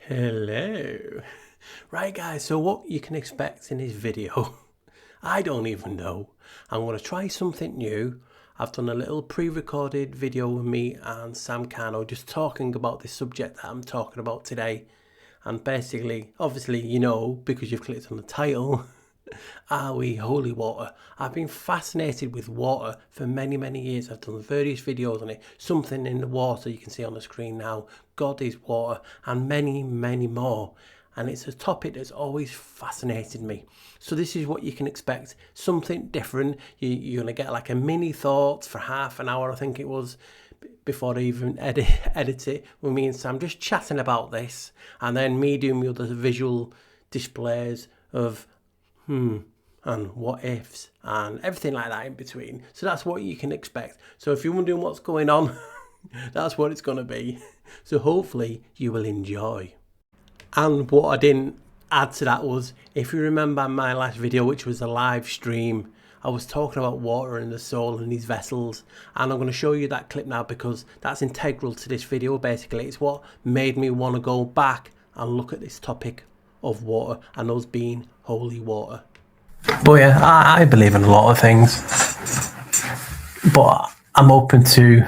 Hello. Right guys, so what you can expect in this video, I don't even know. I'm going to try something new. I've done a little pre-recorded video with me and Sam Kano just talking about this subject that I'm talking about today. And basically, obviously, you know, because you've clicked on the title, are we holy water? I've been fascinated with water for many years. I've done various videos on it. Something in the water you can see on the screen now. God is water, and many more. And it's a topic that's always fascinated me. So this is what you can expect. Something different. You're going to get like a mini thoughts for half an hour, I think it was, before I even edit it, with me and Sam just chatting about this, and then me doing the other visual displays of and what ifs and everything like that in between. So that's what you can expect. So if you're wondering what's going on, that's what it's going to be. So hopefully you will enjoy. And what I didn't add to that was, if you remember my last video, which was a live stream, I was talking about water and the soul and these vessels, and I'm going to show you that clip now because that's integral to this video. Basically, it's what made me want to go back and look at this topic of water and us being holy water. But yeah, I believe in a lot of things, but I'm open to,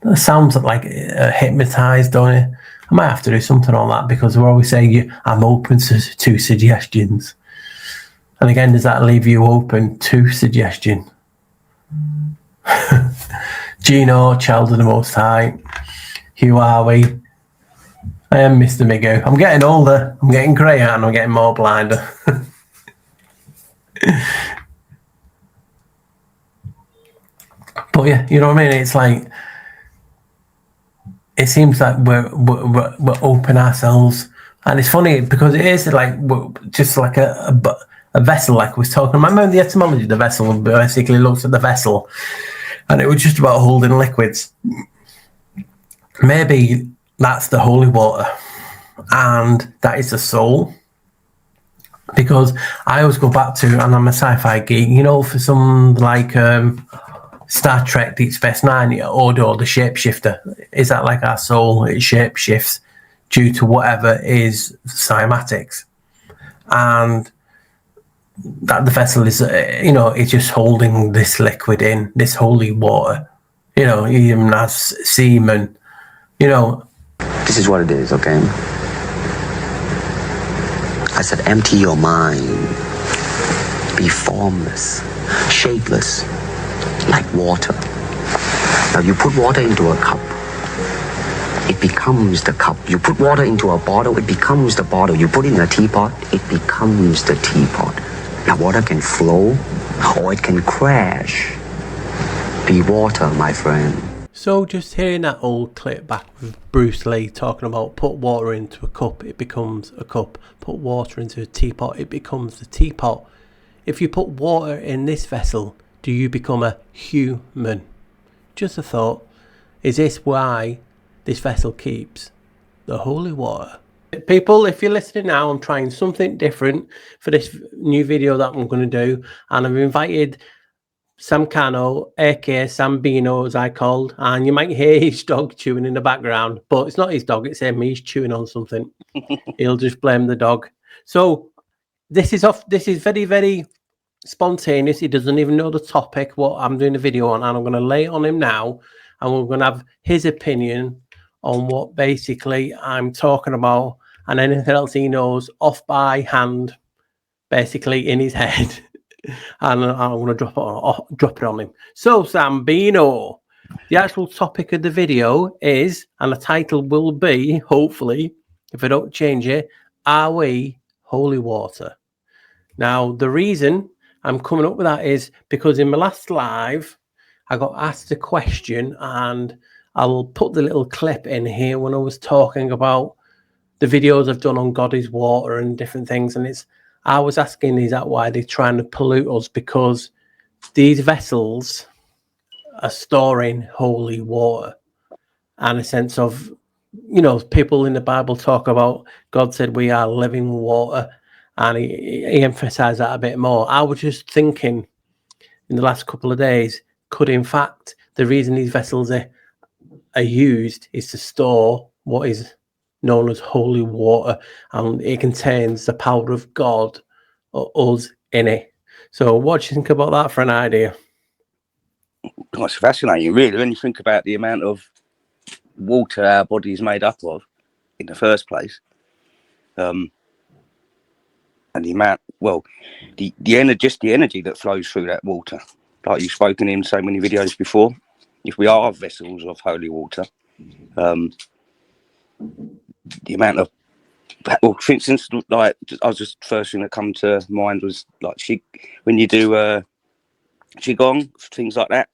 it sounds like hypnotized, don't it? I might have to do something on that because we're always saying I'm open to suggestions. And again, does that leave you open to suggestion? Gino, child of the Most High, who are we? I am Mr. Migo. I'm getting older. I'm getting grey and I'm getting more blinder. But yeah, you know what I mean? It's like, it seems like we're open ourselves. And it's funny because it is like just like a vessel, like we was talking. Remember the etymology of the vessel basically looks at the vessel, and it was just about holding liquids. Maybe that's the holy water, and that is the soul. Because I always go back to, and I'm a sci-fi geek, you know, for some like Star Trek Deep Space Nine, Odo, the shapeshifter. Is that like our soul? It shapeshifts due to whatever is cymatics, and that the vessel is, you know, it's just holding this liquid in, this holy water, you know, even as semen, you know. This is what it is, okay? I said, empty your mind. Be formless, shapeless, like water. Now you put water into a cup, it becomes the cup. You put water into a bottle, it becomes the bottle. You put it in a teapot, it becomes the teapot. Now water can flow or it can crash. Be water, my friend. So just hearing that old clip back with Bruce Lee talking about put water into a cup, it becomes a cup. Put water into a teapot, it becomes the teapot. If you put water in this vessel, do you become a human? Just a thought. Is this why this vessel keeps the holy water? People, if you're listening now, I'm trying something different for this new video that I'm going to do, and I've invited Sam Kano, aka Sambino as I called, and you might hear his dog chewing in the background, but it's not his dog, it's him. He's chewing on something. He'll just blame the dog. So this is very spontaneous. He doesn't even know the topic, what I'm doing the video on, and I'm going to lay it on him now, and we're going to have his opinion on what basically I'm talking about, and anything else he knows off by hand, basically in his head. And I'm going to drop it on him. So, Sambino, the actual topic of the video is, and the title will be, hopefully, if I don't change it, are we holy water? Now, the reason I'm coming up with that is because in my last live, I got asked a question, and I'll put the little clip in here when I was talking about the videos I've done on God is water and different things, and I was asking, is that why they're trying to pollute us? Because these vessels are storing holy water, and a sense of, you know, people in the Bible talk about God said we are living water, and he emphasized that a bit more. I was just thinking in the last couple of days, could in fact the reason these vessels are used is to store what is known as holy water, and it contains the power of God or us in it. So what do you think about that for an idea? It's fascinating, really, when you think about the amount of water our body is made up of in the first place. And the amount, well, the energy, just the energy that flows through that water, like you've spoken in so many videos before. If we are vessels of holy water, the amount of, well, for instance, like I was just first thing that come to mind was like when you do qigong, things like that.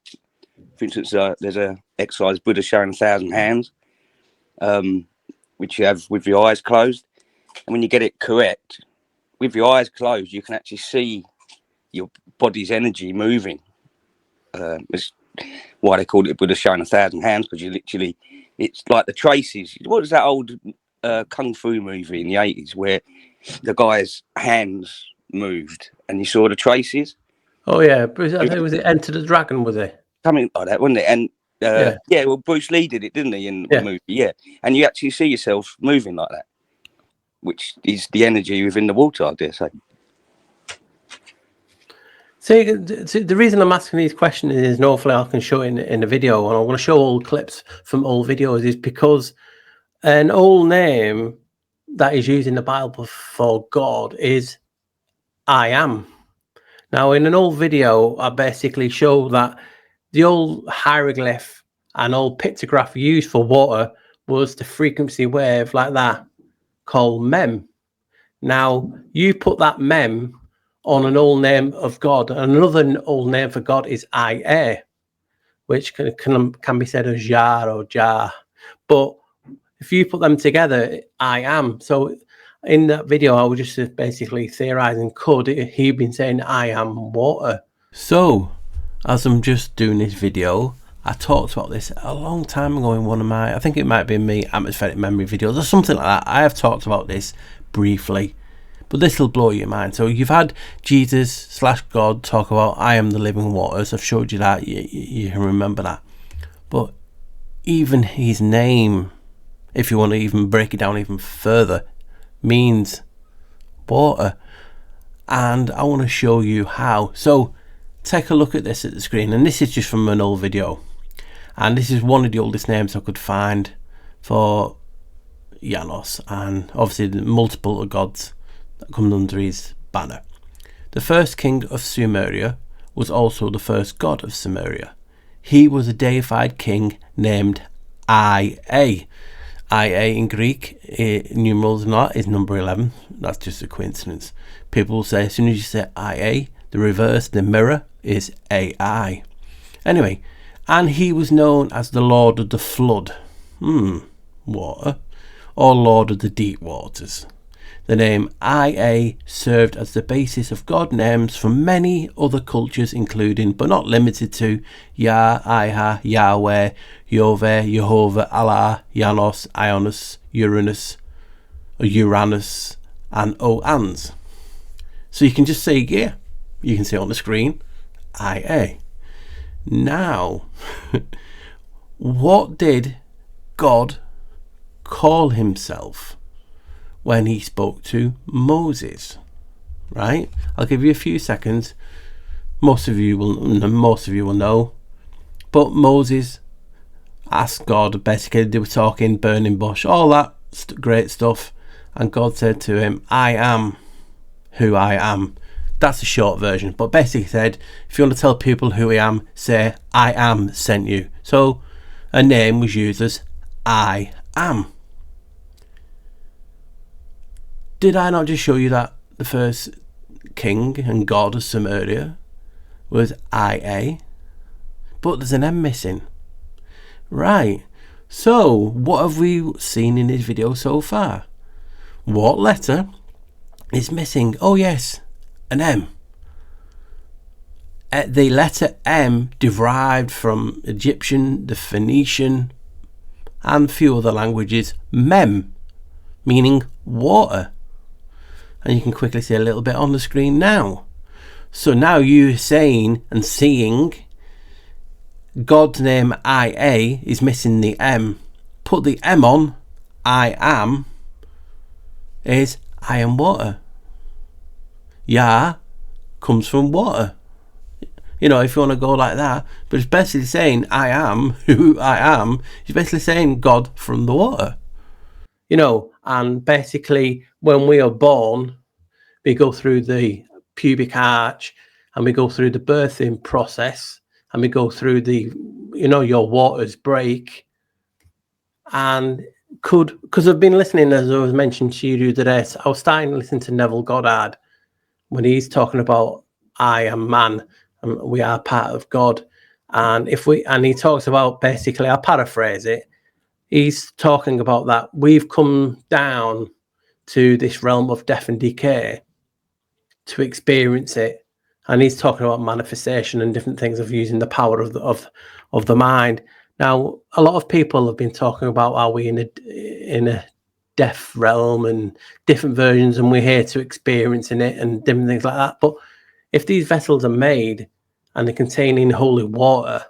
For instance, there's a exercise Buddha showing 1,000 hands, which you have with your eyes closed, and when you get it correct, with your eyes closed, you can actually see your body's energy moving. It's why they call it Buddha showing 1,000 hands, because you literally, it's like the traces. What was that old kung fu movie in the 80s where the guy's hands moved and you saw the traces? Oh yeah, Bruce, I think was it Enter the Dragon, was it? Something like that, wasn't it? And yeah, well, Bruce Lee did it, didn't he, in the Yeah. movie? Yeah, and you actually see yourself moving like that, which is the energy within the water, I dare say. See, the reason I'm asking these questions is, and hopefully I can show it in the video, and I'm going to show all clips from old videos, is because an old name that is used in the Bible for God is I am. Now, in an old video, I basically show that the old hieroglyph and old pictograph used for water was the frequency wave like that called mem. Now, you put that mem on an old name of God, and another old name for God is IA, which can be said as Jar or Jar. But if you put them together, I am. So in that video, I was just basically theorizing, could he have been saying I am water? So as I'm just doing this video, I talked about this a long time ago in one of my, I think it might be me atmospheric memory videos or something like that. I have talked about this briefly, but this will blow your mind. So you've had Jesus/God talk about I am the living waters. I've showed you that, you can remember that. But even his name, if you want to even break it down even further, means water. And I want to show you how. So take a look at this at the screen, and this is just from an old video, and this is one of the oldest names I could find for Janos, and obviously the multiple gods that come under his banner. The first king of Sumeria was also the first god of Sumeria. He was a deified king named Ia. Ia in Greek, numerals not, is number 11. That's just a coincidence. People will say as soon as you say Ia, the reverse, the mirror, is AI. Anyway, and he was known as the Lord of the Flood, water, or Lord of the Deep Waters. The name Ia served as the basis of god names for many other cultures, including, but not limited to, Yah, Iha, Yahweh, Yoveh, Jehovah, Allah, Janos, Ionis, Uranus, and Oans. So you can just say, yeah, you can see on the screen, Ia. Now, what did God call himself when he spoke to Moses? Right? I'll give you a few seconds. Most of you will know. But Moses asked God, basically they were talking, burning bush, all that great stuff, and God said to him, I am who I am. That's a short version, but basically said, if you want to tell people who I am, say I am sent you. So a name was used as I am. Did I not just show you that the first king and god of Sumeria was Ia? But there's an M missing. Right, so what have we seen in this video so far? What letter is missing? Oh yes, an M. The letter M derived from Egyptian, the Phoenician, and a few other languages, mem, meaning water. And you can quickly see a little bit on the screen now. So now you're saying and seeing God's name Ia is missing the M. Put the M on I am is I am water. Yah comes from water. You know, if you want to go like that. But it's basically saying I am who I am. It's basically saying God from the water. You know, and basically when we are born, we go through the pubic arch and we go through the birthing process and we go through the, you know, your waters break. And because I've been listening, as I was mentioned to you the other day, I was starting to listen to Neville Goddard when he's talking about I am man and we are part of God. And he talks about, basically, I'll paraphrase it, he's talking about that we've come down to this realm of death and decay to experience it. And he's talking about manifestation and different things of using the power of the mind. Now, a lot of people have been talking about, are we in a death realm and different versions, and we're here to experiencing it and different things like that. But if these vessels are made and they're containing holy water,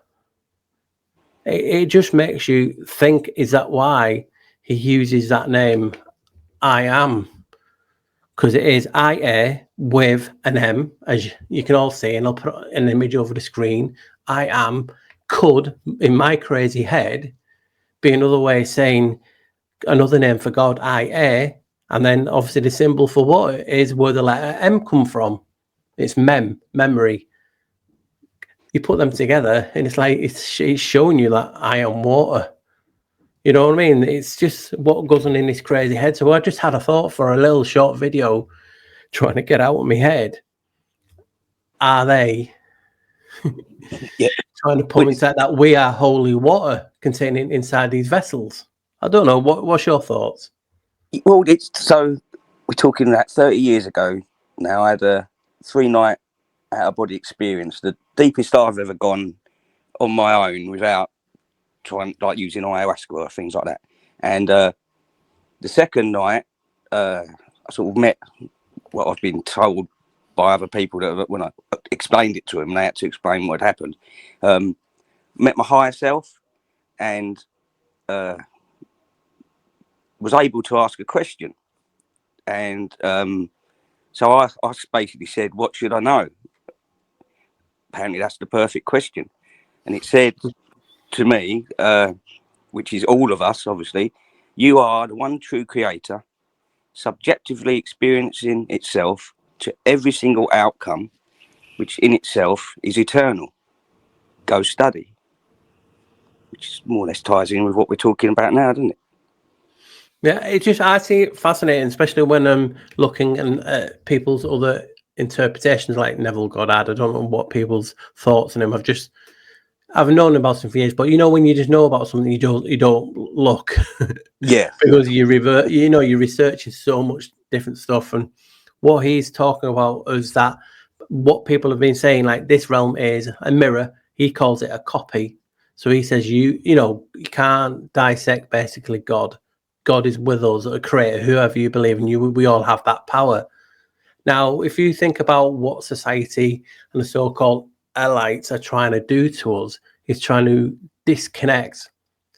it just makes you think, is that why he uses that name, I am? Because it is IA with an M, as you can all see, and I'll put an image over the screen. I am could, in my crazy head, be another way of saying another name for God, IA, and then obviously the symbol for water is where the letter M come from. It's memory. You put them together, and it's like it's showing you that I am water. You know what I mean? It's just what goes on in this crazy head. So I just had a thought for a little short video trying to get out of my head. Are they trying to point that we are holy water containing inside these vessels? I don't know. What's your thoughts? Well, so we're talking that 30 years ago now. I had a 3-night out-of-body experience, the deepest I've ever gone on my own without trying, like, using ayahuasca or things like that. And the second night, I sort of met what I've been told by other people that when I explained it to them, they had to explain what had happened. Met my higher self and was able to ask a question. And so I basically said, what should I know? Apparently that's the perfect question. And it said to me, which is all of us, obviously, you are the one true creator, subjectively experiencing itself to every single outcome, which in itself is eternal. Go study. Which more or less ties in with what we're talking about now, doesn't it? Yeah, I see it fascinating, especially when I'm looking at people's other interpretations, like Neville Goddard. I don't know what people's thoughts on him. I've known about him for years, but you know when you just know about something, you don't look. Yeah. Because you researching so much different stuff, and what he's talking about is that what people have been saying, like this realm is a mirror. He calls it a copy. So he says you can't dissect basically God. God is with us, a creator, whoever you believe in. We all have that power. Now, if you think about what society and the so-called elites are trying to do to us, is trying to disconnect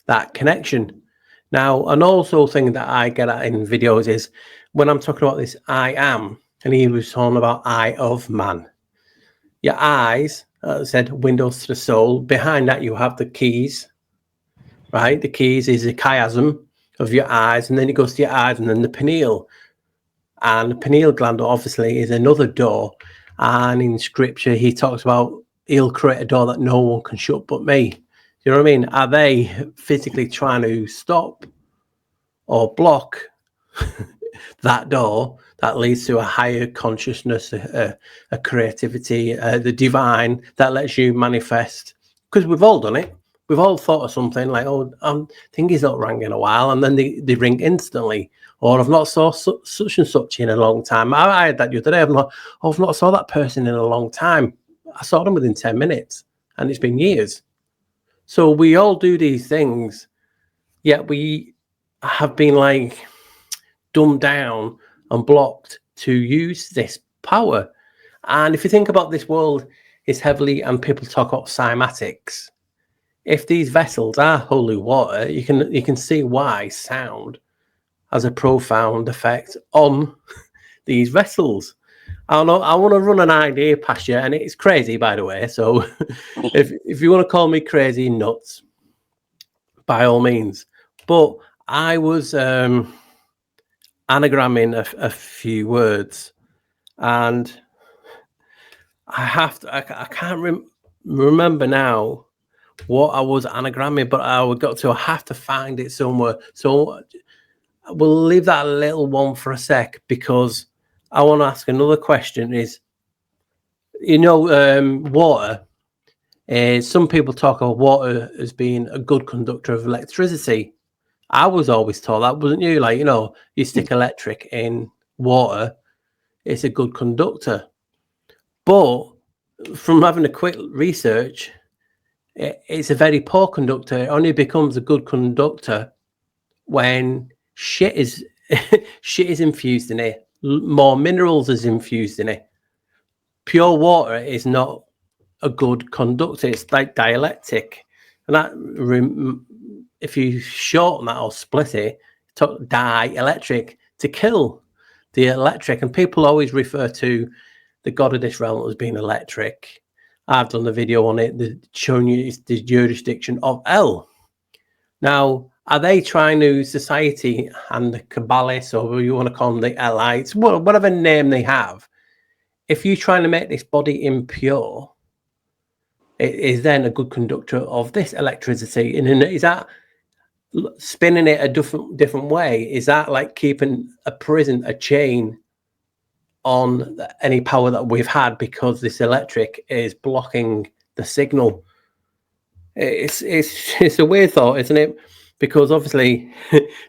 that connection. Now, an also thing that I get at in videos is when I'm talking about this I am, and he was talking about eye of man. Your eyes, as I said, windows to the soul. Behind that, you have the keys, right? The keys is the chiasm of your eyes, and then it goes to your eyes, and then the pineal. And the pineal gland, obviously, is another door. And in scripture, he talks about he'll create a door that no one can shut but me. You know what I mean? Are they physically trying to stop or block that door that leads to a higher consciousness, a creativity, the divine that lets you manifest? Because we've all done it. We've all thought of something like, oh, I think he's not rang in a while, and then they ring instantly. Or I've not saw such and such in a long time. I had that the other day. I've not saw that person in a long time. I saw them within 10 minutes, and it's been years. So we all do these things, yet we have been like dumbed down and blocked to use this power. And if you think about this world is heavily, and people talk about cymatics. If these vessels are holy water, you can see why sound has a profound effect on these vessels. I want to run an idea past you, and it's crazy, by the way. So if you want to call me crazy nuts, by all means. But I was anagramming a few words, and I can't remember now what I was anagramming, but I have to find it somewhere. So we'll leave that little one for a sec, because I want to ask another question. Is, water? Some people talk about water as being a good conductor of electricity. I was always taught that, wasn't you? Like, you stick electric in water, it's a good conductor. But from having a quick research, it's a very poor conductor. It only becomes a good conductor when shit is shit is infused in it, more minerals is infused in it. Pure water is not a good conductor. It's like dielectric, and that if you shorten that or split it, dielectric, to kill the electric. And people always refer to the god of this realm as being electric. I've done a video on it showing you it's the jurisdiction of El. Now, are they trying to, society and the Kabbalists, or you want to call them the Elites, whatever name they have, if you're trying to make this body impure, it is then a good conductor of this electricity? And is that spinning it a different way? Is that like keeping a chain on any power that we've had, because this electric is blocking the signal? It's a weird thought, isn't it? Because obviously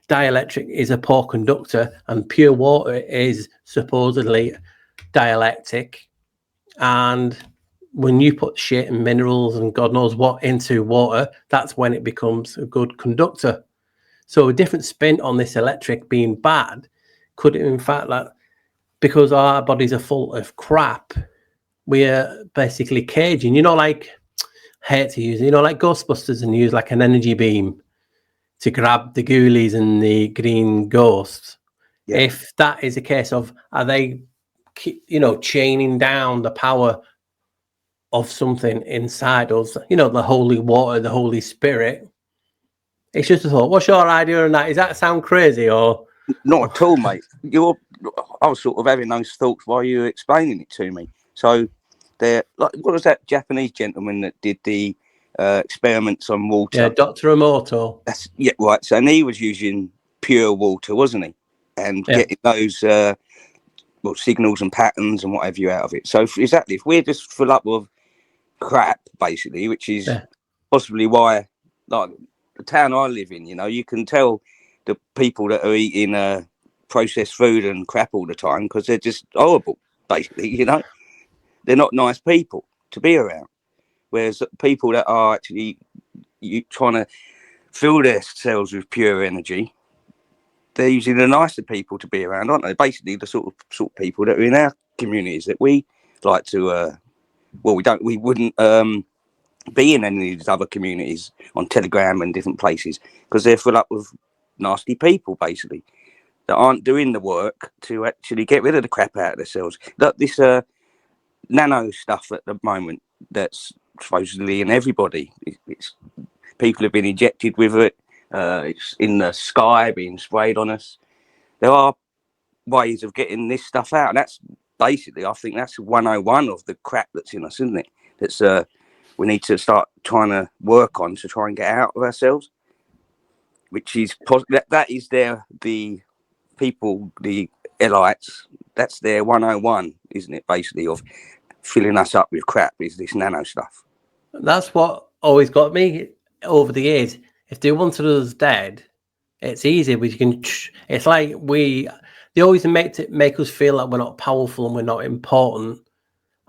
dielectric is a poor conductor, and pure water is supposedly dielectric. And when you put shit and minerals and God knows what into water, that's when it becomes a good conductor. So a different spin on this electric being bad could, in fact, because our bodies are full of crap, we are basically caging. Like, hate to use, like Ghostbusters, and use like an energy beam to grab the ghoulies and the green ghosts. Yeah. If that is a case of, are they, chaining down the power of something inside us, the holy water, the Holy Spirit? It's just a thought. What's your idea on that? Does that sound crazy, or? Not at all, mate. I was sort of having those thoughts while you were explaining it to me. So, what was that Japanese gentleman that did the experiments on water? Yeah, Dr. Emoto. Right. So, and he was using pure water, wasn't he? And getting those signals and patterns and what have you out of it. So, exactly, if we're just full up of crap, basically, which is possibly why, like the town I live in, you can tell the people that are eating processed food and crap all the time, because they're just horrible, basically. They're not nice people to be around. Whereas people that are actually trying to fill their cells with pure energy, they're usually the nicer people to be around, aren't they? Basically, the sort of people that are in our communities that we like to. We wouldn't be in any of these other communities on Telegram and different places, because they're full up with nasty people, basically, that aren't doing the work to actually get rid of the crap out of themselves. Look, this nano stuff at the moment that's supposedly in everybody. It's people have been injected with it. It's in the sky being sprayed on us. There are ways of getting this stuff out, and that's basically, I think that's 101 of the crap that's in us, isn't it? That's we need to start trying to work on to try and get out of ourselves. Which is that is the people, the elites. That's their 101, isn't it? Basically, of filling us up with crap is this nano stuff. That's what always got me over the years. If they wanted us dead, it's easy. It's like they always make us feel like we're not powerful and we're not important.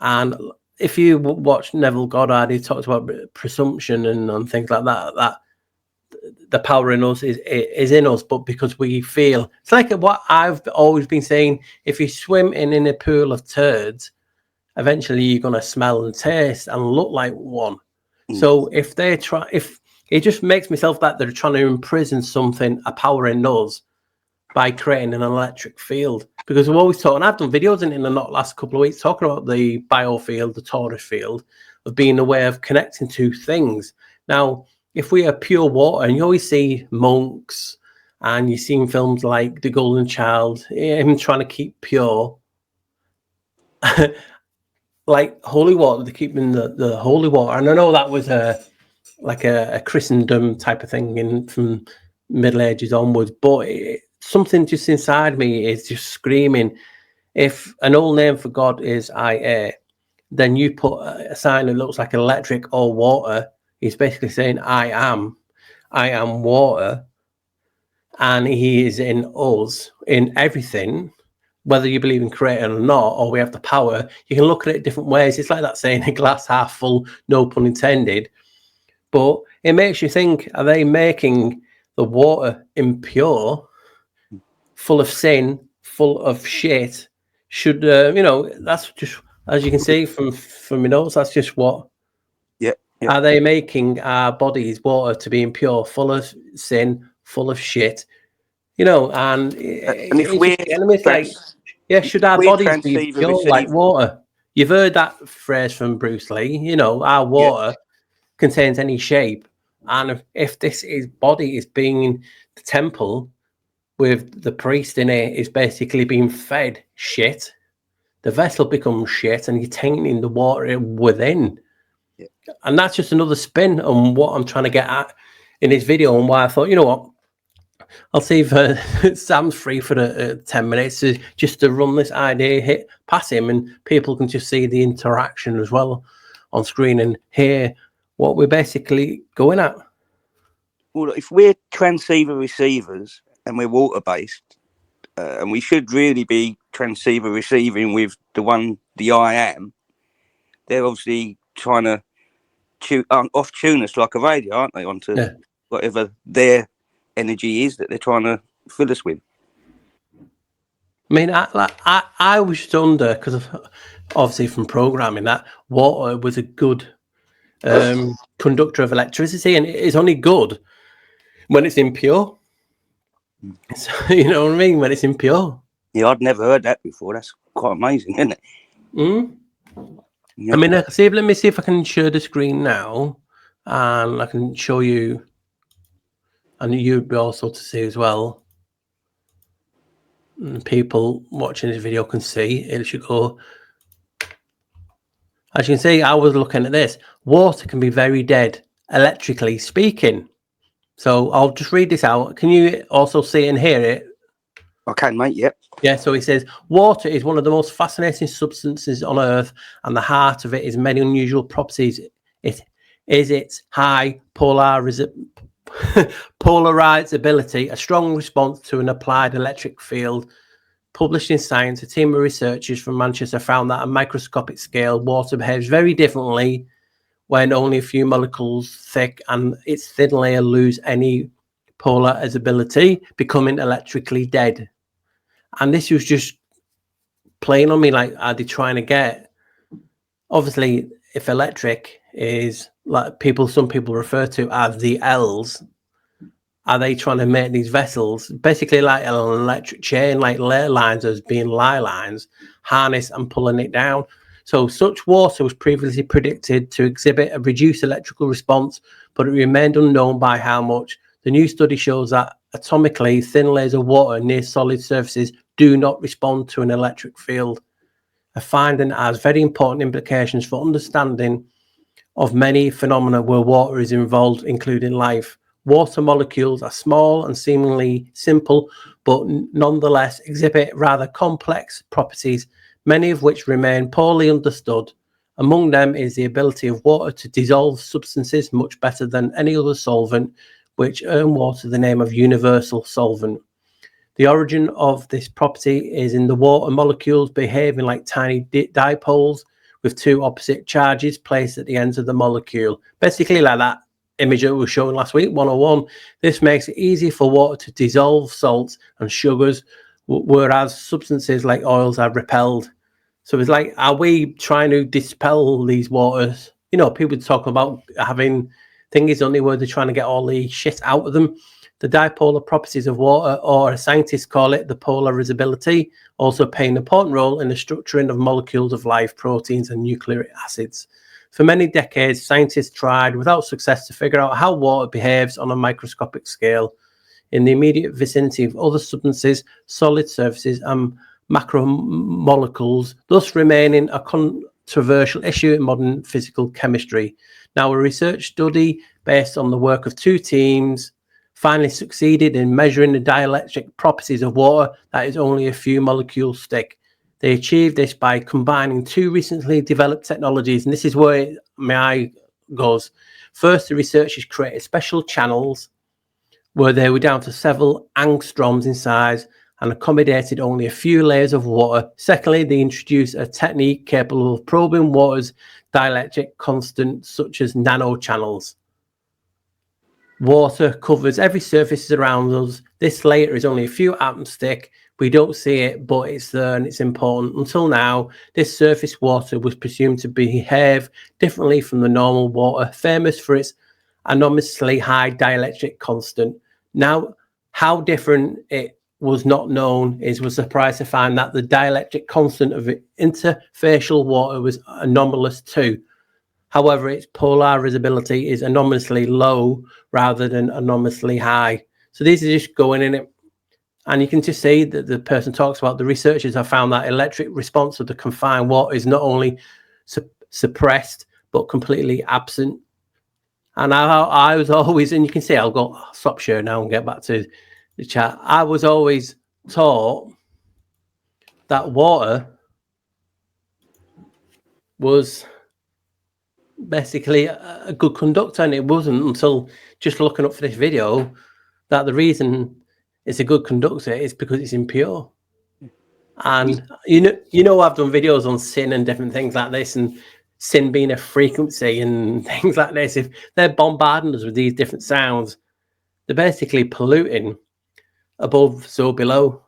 And if you watch Neville Goddard, he talks about presumption and things like that the power in us is in us, but because we feel, it's like what I've always been saying, if you swim in a pool of turds, eventually you're going to smell and taste and look like one. So if it just makes myself that they're trying to imprison something, a power in us, by creating an electric field. Because we're always talking, I've done videos in the last couple of weeks talking about the biofield, the torus field, of being a way of connecting to things. Now, if we are pure water, and you always see monks, and you see in films like The Golden Child, him trying to keep pure, like holy water, they're keeping the holy water. And I know that was a Christendom type of thing from Middle Ages onwards, but something just inside me is just screaming, if an old name for God is IA, then you put a sign that looks like electric or water. He's basically saying, I am water, and he is in us, in everything, whether you believe in creator or not, or we have the power. You can look at it different ways. It's like that saying, a glass half full, no pun intended. But it makes you think, are they making the water impure, full of sin, full of shit? Should, that's just, as you can see from my notes, that's just what. Yeah. Are they making our bodies, water, to be impure, full of sin, full of shit? And if we're it's like, should our bodies be pure like water? You've heard that phrase from Bruce Lee, our water contains any shape. And if this body is being the temple with the priest in it, is basically being fed shit, the vessel becomes shit, and you're tainting the water within. Yeah. And that's just another spin on what I'm trying to get at in this video, and why I thought, you know what, I'll see if Sam's free for the 10 minutes just to run this idea past him, and people can just see the interaction as well on screen and hear what we're basically going at. Well, if we're transceiver receivers and we're water-based, and we should really be transceiver receiving with the I am, they're obviously trying to off-tune us like a radio, aren't they, onto whatever their energy is that they're trying to fill us with. I mean, I was under, because of obviously from programming, that water was a good conductor of electricity, and it's only good when it's impure. So, you know what I mean? When it's impure. Yeah, I'd never heard that before. That's quite amazing, isn't it? Yeah. I mean, let me see if I can share the screen now, and I can show you, and you'd be also to see as well. And people watching this video can see. It should go. As you can see, I was looking at this. Water can be very dead, electrically speaking. So I'll just read this out. Can you also see and hear it? I can, mate, yep. Yeah, so he says, water is one of the most fascinating substances on Earth, and the heart of it is many unusual properties. It is its high polarizability, a strong response to an applied electric field. Published in Science, a team of researchers from Manchester found that at a microscopic scale, water behaves very differently when only a few molecules thick, and its thin layer lose any polarizability, becoming electrically dead. And this was just playing on me, like, are they trying to get, obviously, if electric is like some people refer to as the L's, are they trying to make these vessels basically like an electric chain, like ley lines as being ley lines, harness and pulling it down? So such water was previously predicted to exhibit a reduced electrical response, but it remained unknown by how much. The new study shows that atomically thin layers of water near solid surfaces do not respond to an electric field, a finding that has very important implications for understanding of many phenomena where water is involved, including life. Water molecules are small and seemingly simple, but nonetheless exhibit rather complex properties, many of which remain poorly understood. Among them is the ability of water to dissolve substances much better than any other solvent, which earn water the name of universal solvent. The origin of this property is in the water molecules behaving like tiny dipoles with two opposite charges placed at the ends of the molecule. Basically like that image that we were showing last week, 101. This makes it easy for water to dissolve salts and sugars, whereas substances like oils are repelled. So it's like, are we trying to dispel these waters? You know, people talk about having things only where they're trying to get all the shit out of them. The dipolar properties of water, or scientists call it the polarizability, also play an important role in the structuring of molecules of life, proteins, and nucleic acids. For many decades, scientists tried without success to figure out how water behaves on a microscopic scale in the immediate vicinity of other substances, solid surfaces, and macromolecules, thus remaining a controversial issue in modern physical chemistry. Now, a research study based on the work of two teams finally succeeded in measuring the dielectric properties of water that is only a few molecules thick. They achieved this by combining two recently developed technologies, and this is where my eye goes. First, the researchers created special channels where they were down to several angstroms in size and accommodated only a few layers of water. Secondly, they introduced a technique capable of probing water's dielectric constant, such as nanochannels. Water covers every surface around us. This layer is only a few atoms thick. We don't see it, but it's there and it's important. Until now, this surface water was presumed to behave differently from the normal water, famous for its enormously high dielectric constant. Now, how different it was not known is we're surprised to find that the dielectric constant of interfacial water was anomalous too. However, its polarizability is anomalously low rather than anomalously high. So these are just going in it. And you can just see that the person talks about the researchers have found that electric response of the confined water is not only suppressed, but completely absent. And I was always, and you can see, I'll stop sharing now and get back to the chat. I was always taught that water was basically a good conductor, and it wasn't until just looking up for this video that the reason it's a good conductor is because it's impure. And you know I've done videos on sin and different things like this, and sin being a frequency and things like this. If they're bombarding us with these different sounds, they're basically polluting above, so below.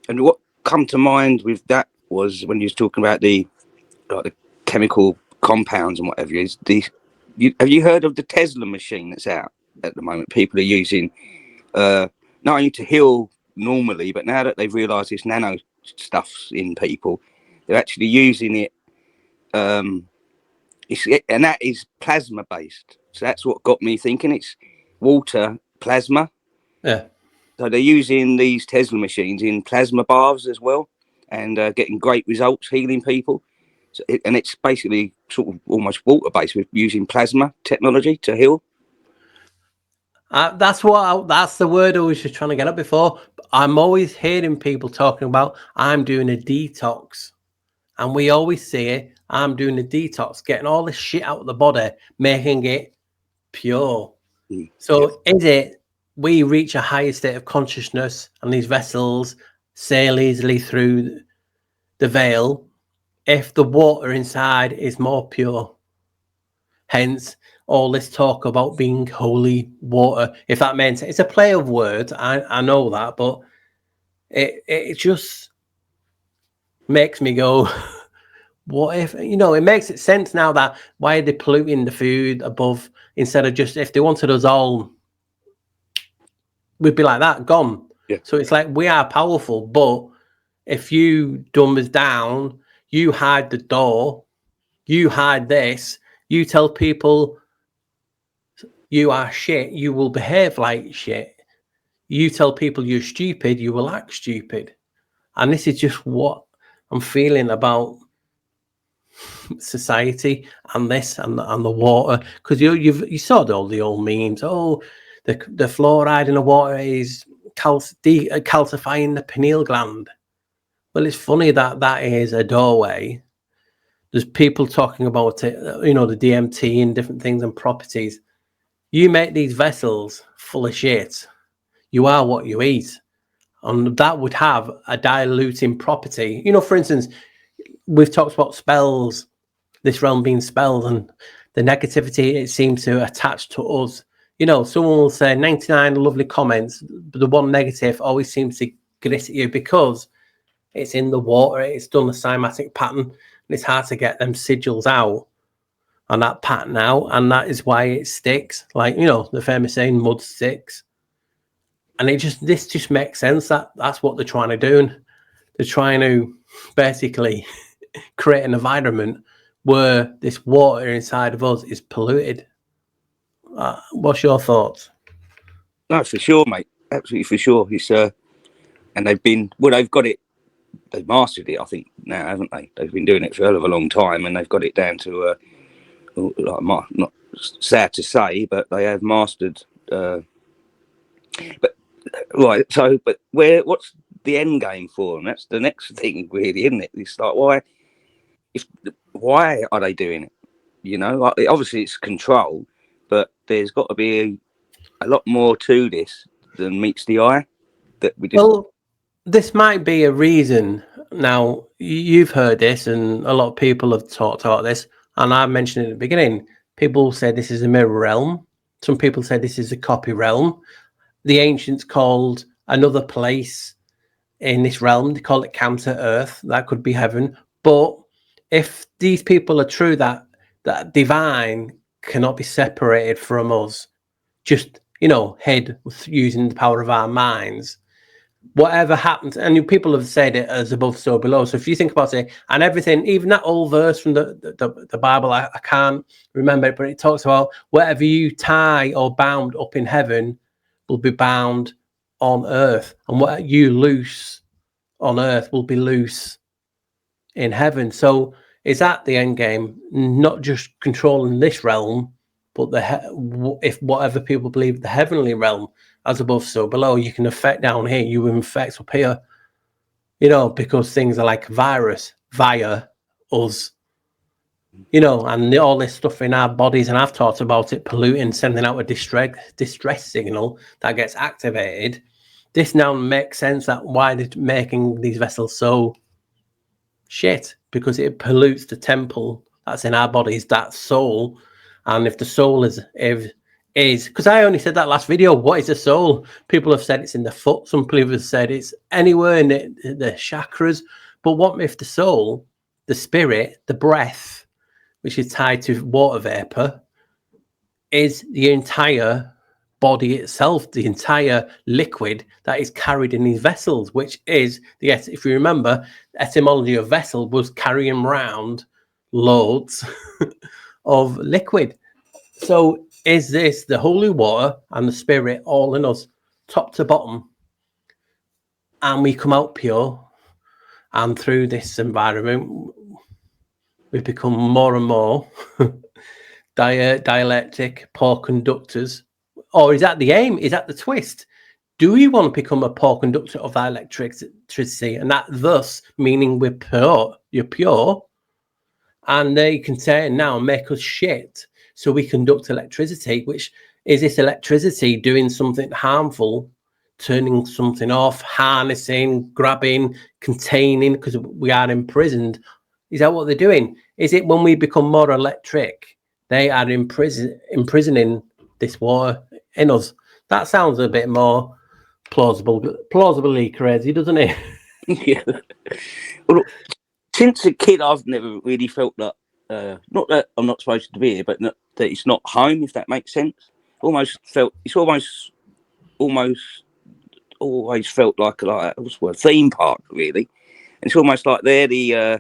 And what come to mind with that was when you was talking about the chemical compounds and whatever. Have you heard of the Tesla machine that's out at the moment? People are using not only to heal normally, but now that they've realised this nano stuff's in people, they're actually using it. And that is plasma based. So that's what got me thinking. It's water plasma. Yeah. So they're using these Tesla machines in plasma baths as well, and getting great results healing people. So and it's basically sort of almost water based with using plasma technology to heal. That's the word I was just trying to get up before. I'm always hearing people talking about I'm doing a detox, and we always say I'm doing a detox, getting all this shit out of the body, making it pure. So is it we reach a higher state of consciousness and these vessels sail easily through the veil if the water inside is more pure? Hence all this talk about being holy water, if that means it's a play of words. I know that, but it just makes me go, what if, it makes it sense now that why are they polluting the food above instead of just, if they wanted us all, we'd be like that, gone. Yeah. So it's like we are powerful, but if you dumb us down, you hide the door, you hide this, you tell people you are shit, you will behave like shit. You tell people you're stupid, you will act stupid. And this is just what I'm feeling about society and this and the water, because you saw all the old memes. Oh, the fluoride in the water is calcifying the pineal gland. Well, it's funny that is a doorway. There's people talking about it, the DMT and different things and properties. You make these vessels full of shit. You are what you eat, and that would have a diluting property. For instance, we've talked about spells, this realm being spells, and the negativity it seems to attach to us. Someone will say 99 lovely comments, but the one negative always seems to grit at you because it's in the water, it's done a cymatic pattern, and it's hard to get them sigils out. and that pattern out, and that is why it sticks. Like, you know, the famous saying, mud sticks. And this just makes sense. That's what they're trying to do. And they're trying to basically create an environment where this water inside of us is polluted. What's your thoughts? No, for sure, mate. Absolutely for sure. It's and they've got it. They've mastered it, I think, now, haven't they? They've been doing it for a hell of a long time, and they've got it down to not sad to say, but they have mastered. But right, so but what's the end game for them? That's the next thing, really, isn't it? It's like why are they doing it? You know, like, obviously it's control, but there's got to be a lot more to this than meets the eye. That we just Well, this might be a reason. Now, you've heard this, and a lot of people have talked about this, and I mentioned it at the beginning. People say this is a mirror realm. Some people say this is a copy realm. The ancients called another place in this realm, they call it Cancer Earth. That could be heaven. But if these people are true, that divine cannot be separated from us, just, you know, hid using the power of our minds, whatever happens, and people have said it as above so below. So if you think about it, and everything, even that old verse from the Bible, I can't remember it, but it talks about whatever you tie or bound up in heaven will be bound on earth, and what you loose on earth will be loose in heaven. So is that the end game? Not just controlling this realm, but if whatever people believe the heavenly realm, as above so below, you can affect down here, you infect up here, you know, because things are like virus via us, you know, and all this stuff in our bodies, and I've talked about it, polluting, sending out a distress signal that gets activated. This now makes sense that why they're making these vessels so shit, because it pollutes the temple that's in our bodies, that soul. And if the soul is because I only said that last video, what is a soul? People have said it's in the foot, some people have said it's anywhere in the chakras. But what if the soul, the spirit, the breath, which is tied to water vapor, is the entire body itself, the entire liquid that is carried in these vessels, which is, yes, if you remember, the etymology of vessel was carrying around loads of liquid. So is this the holy water and the spirit all in us, top to bottom, and we come out pure, and through this environment we become more and more dialectic, poor conductors? Or is that the aim? Is that the twist? Do we want to become a poor conductor of that electricity, and that thus meaning we're pure, you're pure, and they can say now make us shit so we conduct electricity, which is this electricity doing something harmful, turning something off, harnessing, grabbing, containing, because we are imprisoned? Is that what they're doing? Is it when we become more electric, they are imprisoning this water in us? That sounds a bit more plausibly crazy, doesn't it? yeah. Well, look, since a kid, I've never really felt that. Not that I'm not supposed to be here, but that it's not home. If that makes sense. Almost felt it's almost always felt like what's the word, theme park, really. And it's almost like they're the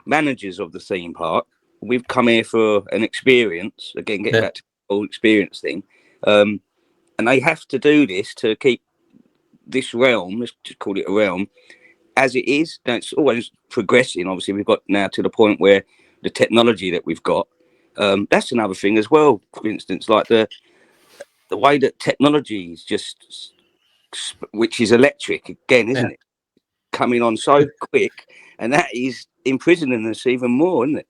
managers of the theme park. We've come here for an experience. Again, get back to the whole experience thing. And they have to do this to keep this realm, let's just call it a realm, as it is. Now, it's always progressing. Obviously, we've got now to the point where the technology that we've got, that's another thing as well. For instance, like the way that technology is just, which is electric again, isn't it? Coming on so quick, and that is imprisoning us even more, isn't it?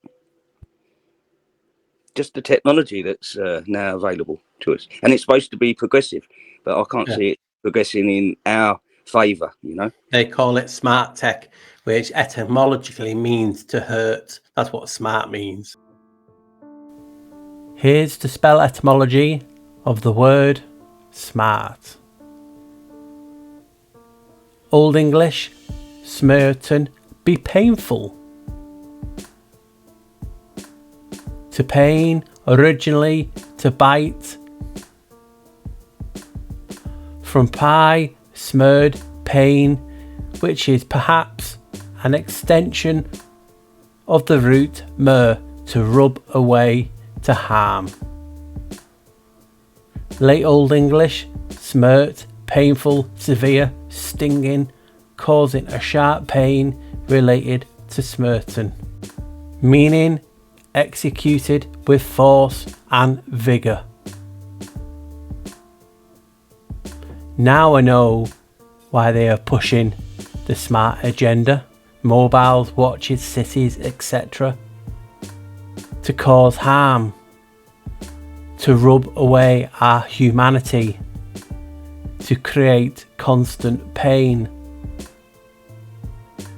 Just the technology that's now available to us, and it's supposed to be progressive, but I can't see it progressing in our favour. You know, they call it smart tech, which etymologically means to hurt. That's what smart means. Here's the spell etymology of the word smart. Old English, smerten, be painful. to pain, originally to bite. From pie, smeared, pain, which is perhaps an extension of the root mer, to rub away, to harm. Late Old English, smirt, painful, severe, stinging, causing a sharp pain related to smirten. Meaning executed with force and vigour. Now I know why they are pushing the smart agenda, mobiles, watches, cities, etc. to cause harm, to rub away our humanity, to create constant pain,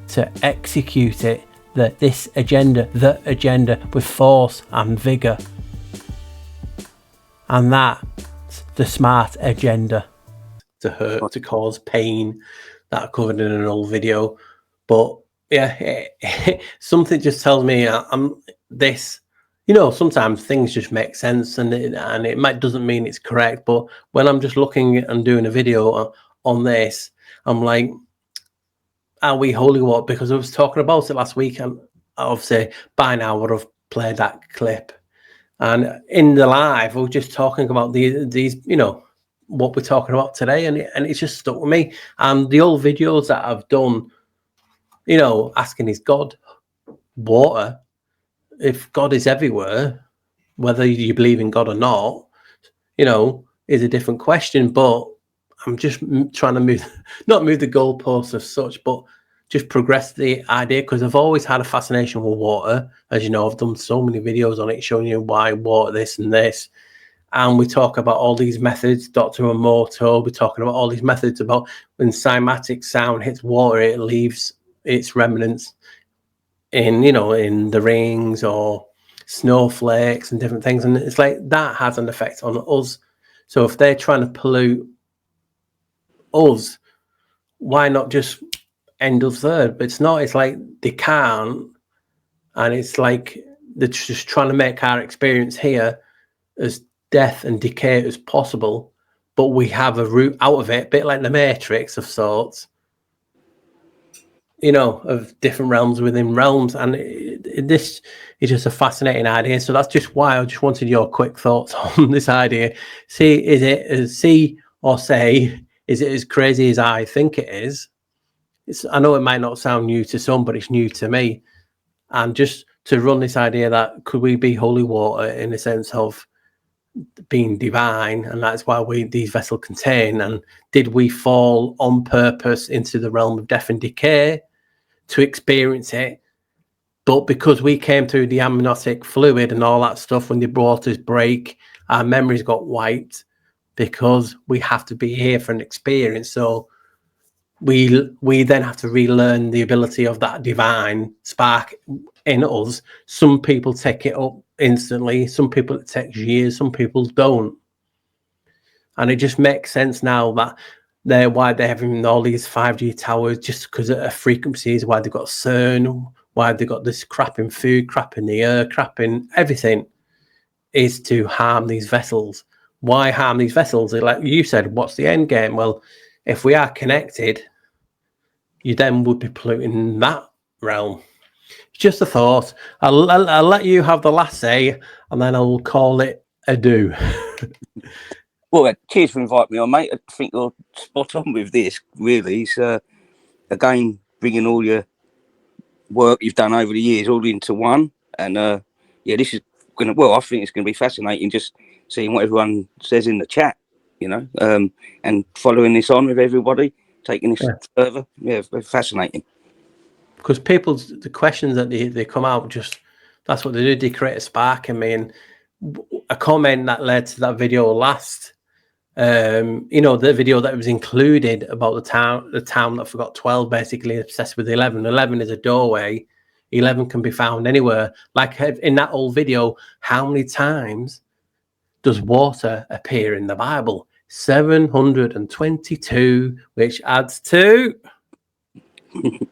to execute it, the agenda with force and vigour. And that's the smart agenda. To hurt, to cause pain, that I covered in an old video. But yeah, something just tells me I'm this. Sometimes things just make sense, and it doesn't mean it's correct. But when I'm just looking and doing a video on this, I'm like, are we holy water? Because I was talking about it last week, and obviously by now I would have played that clip. And in the live, I was just talking about these, what we're talking about today, and it's just stuck with me. And the old videos that I've done, asking, is God water? If God is everywhere, whether you believe in God or not, is a different question. But I'm just trying to not move the goalposts as such, but just progress the idea, because I've always had a fascination with water. As you know, I've done so many videos on it showing you why water this and this. And we talk about all these methods, Dr. Emoto, we're talking about all these methods about when cymatic sound hits water, it leaves its remnants in the rings or snowflakes and different things. And it's like that has an effect on us. So if they're trying to pollute us, why not just end us there? But it's not. It's like they can't. And it's like they're just trying to make our experience here as death and decay as possible, but we have a route out of it, a bit like the Matrix of sorts, of different realms within realms. And this is just a fascinating idea. So that's just why I just wanted your quick thoughts on this idea. Is it as crazy as I think it is? I know it might not sound new to some, but it's new to me. And just to run this idea that could we be holy water in the sense of being divine, and that's why these vessels contain, and did we fall on purpose into the realm of death and decay to experience it? But because we came through the amniotic fluid and all that stuff, when the waters break, our memories got wiped, because we have to be here for an experience. So we then have to relearn the ability of that divine spark in us. Some people take it up instantly, some people it takes years, some people don't. And it just makes sense now that why they're having all these 5G towers, just because of frequencies, why they've got CERN, why they've got this crap in food, crap in the air, crap in everything, is to harm these vessels. Why harm these vessels? Like you said, what's the end game? Well, if we are connected, you then would be polluting that realm. Just a thought. I'll let you have the last say, and then I'll call it a do. Well, cheers for inviting me on, mate. I think you're spot on with this, really. It's, again, bringing all your work you've done over the years all into one. And, this is going to, I think it's going to be fascinating just seeing what everyone says in the chat, and following this on with everybody, taking this further. Yeah, very fascinating. Because the questions that they come out, just that's what they do. They create a spark in me. And a comment that led to that video last, the video that was included about the town that forgot 12, basically obsessed with 11. 11 is a doorway. 11 can be found anywhere. Like in that old video, how many times does water appear in the Bible? 722, which adds to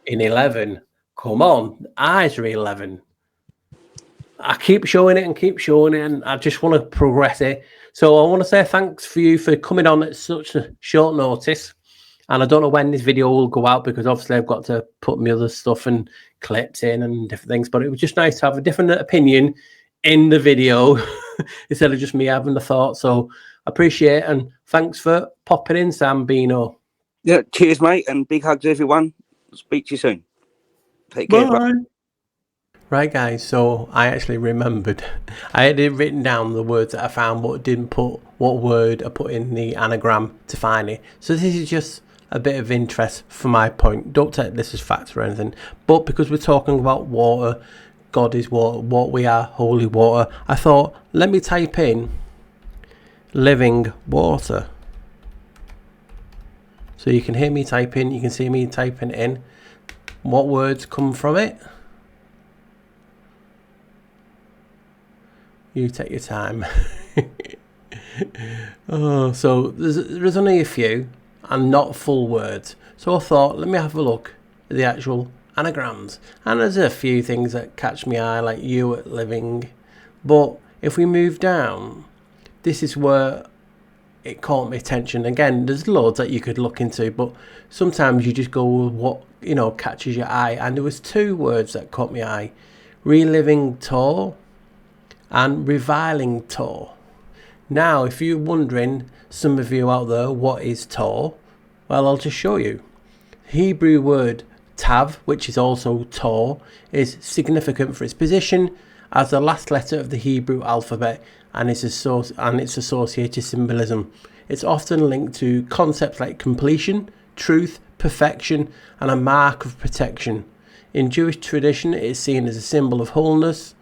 in 11. Come on, eyes are 11. I keep showing it and keep showing it, and I just want to progress it. So I want to say thanks for you for coming on at such a short notice. And I don't know when this video will go out because obviously I've got to put my other stuff and clips in and different things. But it was just nice to have a different opinion in the video instead of just me having the thought. So I appreciate it, and thanks for popping in, Sambino. Yeah, cheers, mate, and big hugs, everyone. Speak to you soon. Take care, bro. Bye. Right, guys, so I actually remembered. I had it written down the words that I found, but didn't put what word I put in the anagram to find it. So this is just a bit of interest for my point. Don't take this as facts or anything. But because we're talking about water, God is water, what we are, holy water, I thought, let me type in living water. So you can hear me typing, you can see me typing in. What words come from it? You take your time. Oh, so there's only a few and not full words. So I thought, let me have a look at the actual anagrams. And there's a few things that catch my eye, like you at living. But if we move down, this is where it caught my attention. Again, there's loads that you could look into, but sometimes you just go with what, you know, catches your eye. And there was two words that caught my eye. Reliving tour and reviling Tor. Now, if you're wondering, some of you out there, what is Tor? Well, I'll just show you. Hebrew word tav, which is also Tor, is significant for its position as the last letter of the Hebrew alphabet and its associated symbolism. It's often linked to concepts like completion, truth, perfection, and a mark of protection. In Jewish tradition, it is seen as a symbol of wholeness,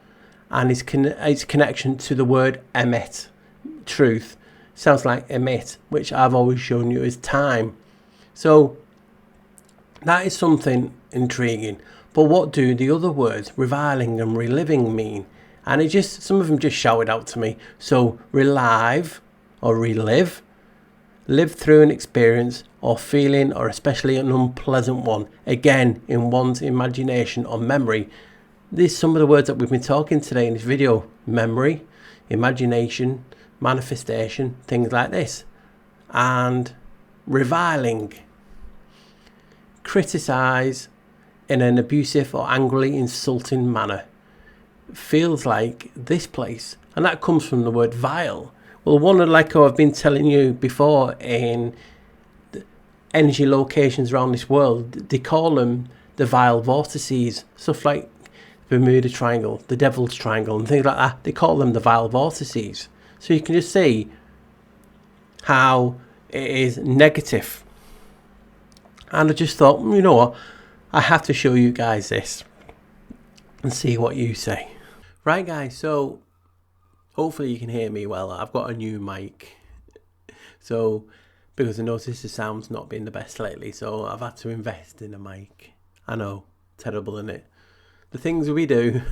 and its connection to the word emet, truth. Sounds like emet, which I've always shown you is time. So that is something intriguing. But what do the other words, reviling and reliving, mean? And some of them just shouted out to me. So relive or relive, live through an experience or feeling, or especially an unpleasant one, again in one's imagination or memory. These are some of the words that we've been talking today in this video. Memory, imagination, manifestation, things like this. And reviling. Criticize in an abusive or angrily insulting manner. Feels like this place. And that comes from the word vile. Well, one of, like I've been telling you before, in energy locations around this world, they call them the vile vortices. Stuff like Bermuda Triangle, the Devil's Triangle, and things like that. They call them the vile vortices. So you can just see how it is negative. And I just thought, you know what, I have to show you guys this and see what you say. Right, guys, so hopefully you can hear me well. I've got a new mic. So, because I noticed the sound's not been the best lately, so I've had to invest in a mic. I know, terrible, isn't it? The things we do.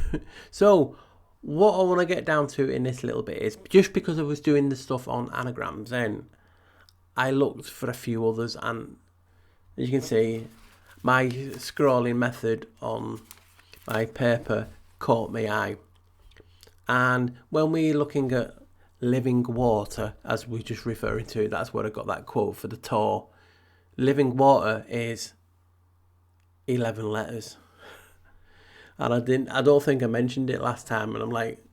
So what I want to get down to in this little bit is, just because I was doing the stuff on anagrams, then I looked for a few others, and as you can see, my scrolling method on my paper caught my eye. And when we're looking at living water, as we're just referring to, that's where I got that quote for the Tor. Living water is 11 letters. And I don't think I mentioned it last time, and I'm like,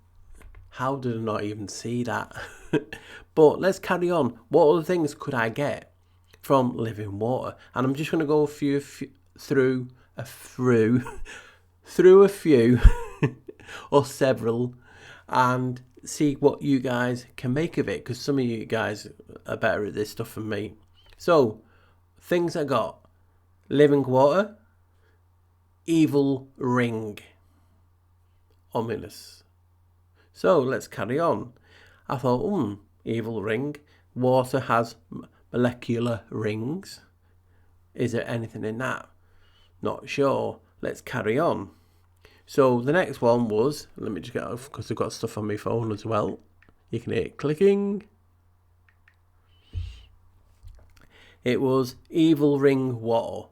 how did I not even see that? But let's carry on. What other things could I get from living water? And I'm just going to go through a few or several, and see what you guys can make of it, because some of you guys are better at this stuff than me. So things I got: living water, evil ring, ominous. So let's carry on. I thought, evil ring. Water has molecular rings. Is there anything in that? Not sure. Let's carry on. So the next one was, let me just get off because I've got stuff on my phone as well. You can hear it clicking. It was evil ring war.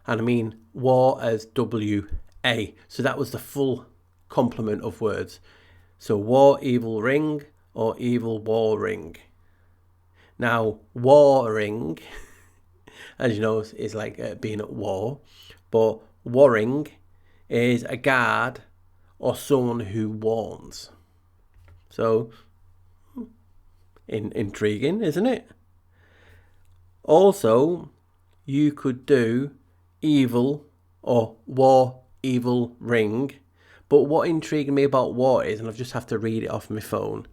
And I mean war as W-A. So that was the full complement of words. So war, evil ring, or evil warring. Now, warring, as you know, is like being at war, but warring is a guard or someone who warns. So, intriguing, isn't it? Also, you could do evil or war, evil ring. But what intrigued me about war is, and I just have to read it off my phone.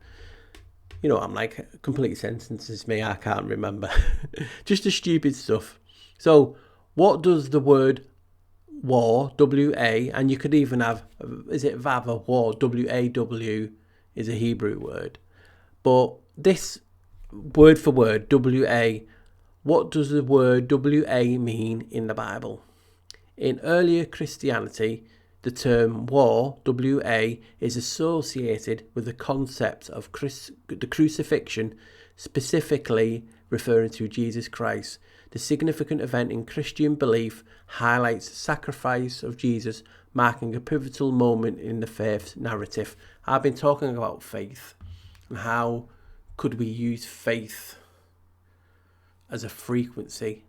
You know, I'm like, complete sentences, me, I can't remember. Just the stupid stuff. So, what does the word war, W-A, and you could even have, is it Vav or war, W-A-W is a Hebrew word. But this word for word, W-A, what does the word W-A mean in the Bible? In earlier Christianity, the term war, W-A, is associated with the concept of the crucifixion, specifically referring to Jesus Christ. The significant event in Christian belief highlights the sacrifice of Jesus, marking a pivotal moment in the faith narrative. I've been talking about faith and how could we use faith as a frequency,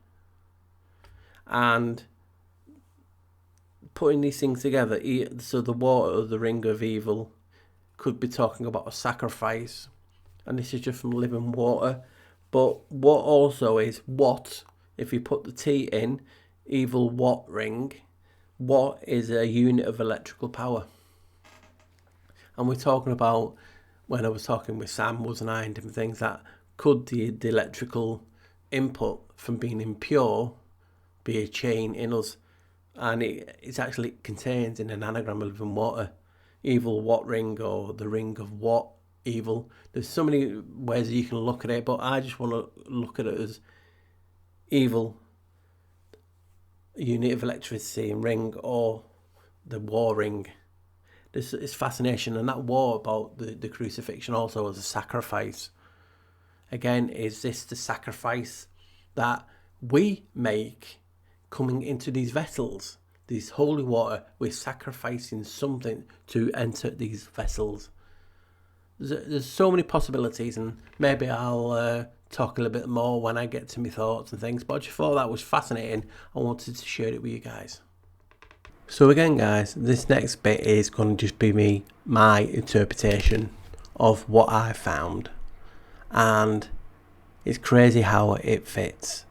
and putting these things together. So the water, the ring of evil, could be talking about a sacrifice, and this is just from living water. But what also is what, if you put the T in, evil watt ring, watt is a unit of electrical power. And we're talking about, when I was talking with Sam, wasn't I, and different things, that could the electrical input from being impure be a chain in us, and it's actually contained in an anagram of living water, evil watt ring, or the ring of what evil. There's so many ways that you can look at it, but I just want to look at it as evil, unit of electricity, and ring, or the war ring. This is fascination, and that war about the crucifixion also as a sacrifice. Again, is this the sacrifice that we make coming into these vessels, these holy water? We're sacrificing something to enter these vessels. There's so many possibilities, and maybe I'll talk a little bit more when I get to my thoughts and things, but I just thought that was fascinating. I wanted to share it with you guys. So again, guys, this next bit is going to just be my interpretation of what I found, and it's crazy how it fits.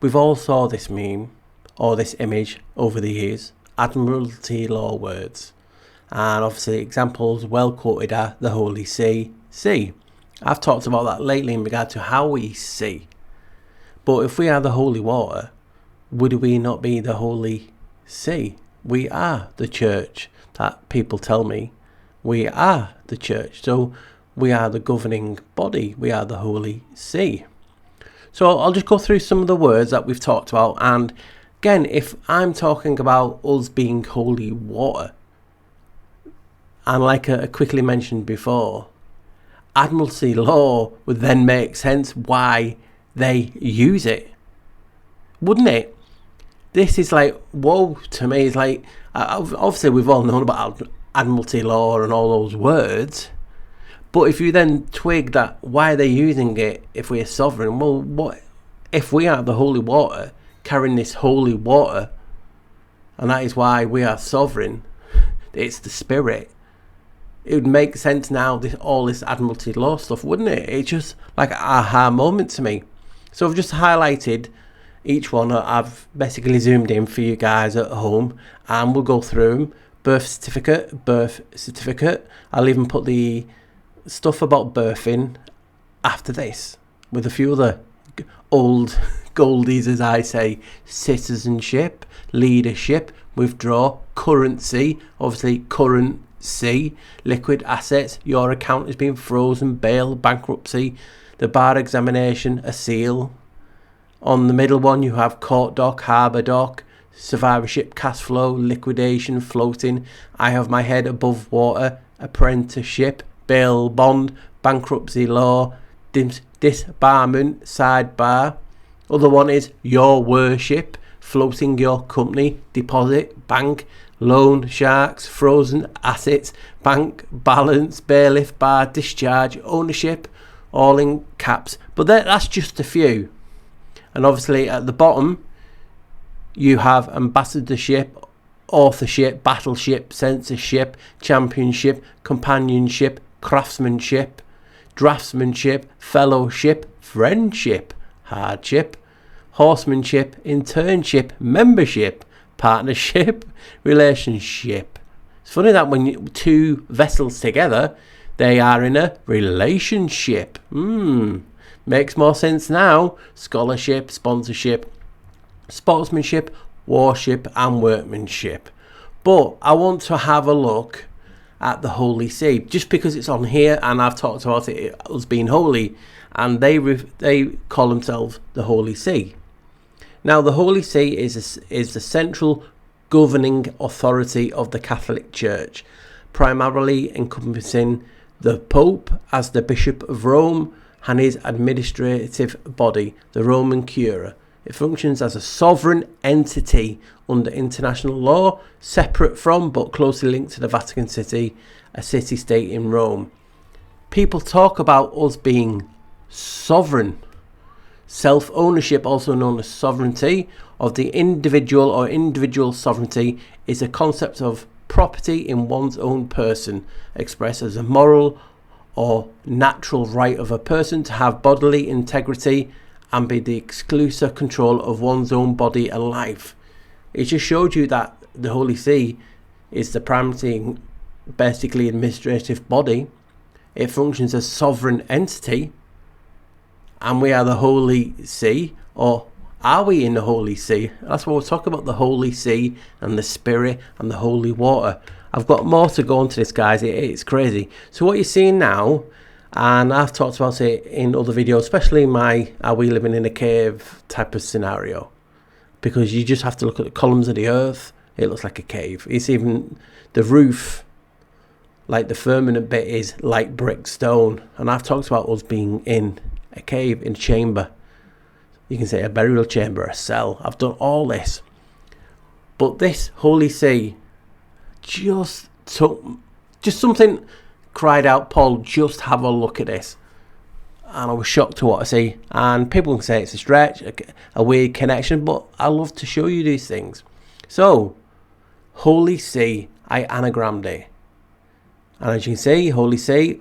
We've all saw this meme or this image over the years, Admiralty law words, and obviously examples well quoted are the Holy See, sea. I've talked about that lately in regard to how we see. But if we are the holy water, would we not be the Holy See? We are the church. That people tell me we are the church. So we are the governing body. We are the Holy See. So I'll just go through some of the words that we've talked about. And again, if I'm talking about us being holy water, and like I quickly mentioned before, Admiralty law would then make sense why they use it, wouldn't it? This is like, whoa, to me. It's like, obviously we've all known about Admiralty law and all those words, but if you then twig that, why are they using it if we're sovereign? Well, what if we are the holy water, carrying this holy water, and that is why we are sovereign? It's the spirit. It would make sense now, all this Admiralty law stuff, wouldn't it? It's just like an aha moment to me. So I've just highlighted each one. I've basically zoomed in for you guys at home, and we'll go through them. Birth certificate. I'll even put the stuff about birthing after this, with a few other old goldies, as I say. Citizenship, leadership, withdraw, currency, obviously currency, liquid assets, your account has been frozen, bail, bankruptcy, the bar examination, a seal. On the middle one you have court dock, harbour dock, survivorship, cash flow, liquidation, floating, I have my head above water, apprenticeship, bail bond, bankruptcy law, disbarment, sidebar. Other one is your worship, floating your company, deposit, bank, loan sharks, frozen assets, bank balance, bailiff, bar, discharge, ownership, all in caps. But that's just a few. And obviously at the bottom you have ambassadorship, authorship, battleship, censorship, championship, companionship, craftsmanship, draftsmanship, fellowship, friendship, hardship, horsemanship, internship, membership, partnership, relationship. It's funny that when two vessels together, they are in a relationship. Makes more sense now. Scholarship, sponsorship, sportsmanship, warship, and workmanship. But I want to have a look at the Holy See, just because it's on here and I've talked about it as being holy, and they call themselves the Holy See. Now, the Holy See is the central governing authority of the Catholic Church, primarily encompassing the Pope as the Bishop of Rome and his administrative body, the Roman Curia. It functions as a sovereign entity under international law, separate from but closely linked to the Vatican City, a city-state in Rome. People talk about us being sovereign. Self-ownership, also known as sovereignty of the individual or individual sovereignty, is a concept of property in one's own person, expressed as a moral or natural right of a person to have bodily integrity and be the exclusive control of one's own body and life. It just showed you that the Holy See is the primary, basically administrative body. It functions as sovereign entity, and we are the Holy See. Or are we in the Holy See? That's what we're talking about, the Holy See and the Spirit and the holy water. I've got more to go into this, guys. It's crazy. So what you're seeing now, and I've talked about it in other videos, especially my Are We Living in a Cave type of scenario, because you just have to look at the columns of the earth. It looks like a cave. It's even the roof, like the firmament bit, is like brick stone. And I've talked about us being in a cave, in a chamber. You can say a burial chamber, a cell. I've done all this. But this Holy See just something cried out, Paul, just have a look at this. And I was shocked to what I see. And people can say it's a stretch, a weird connection, but I love to show you these things. So, Holy See, I anagrammed it. And as you can see, Holy See,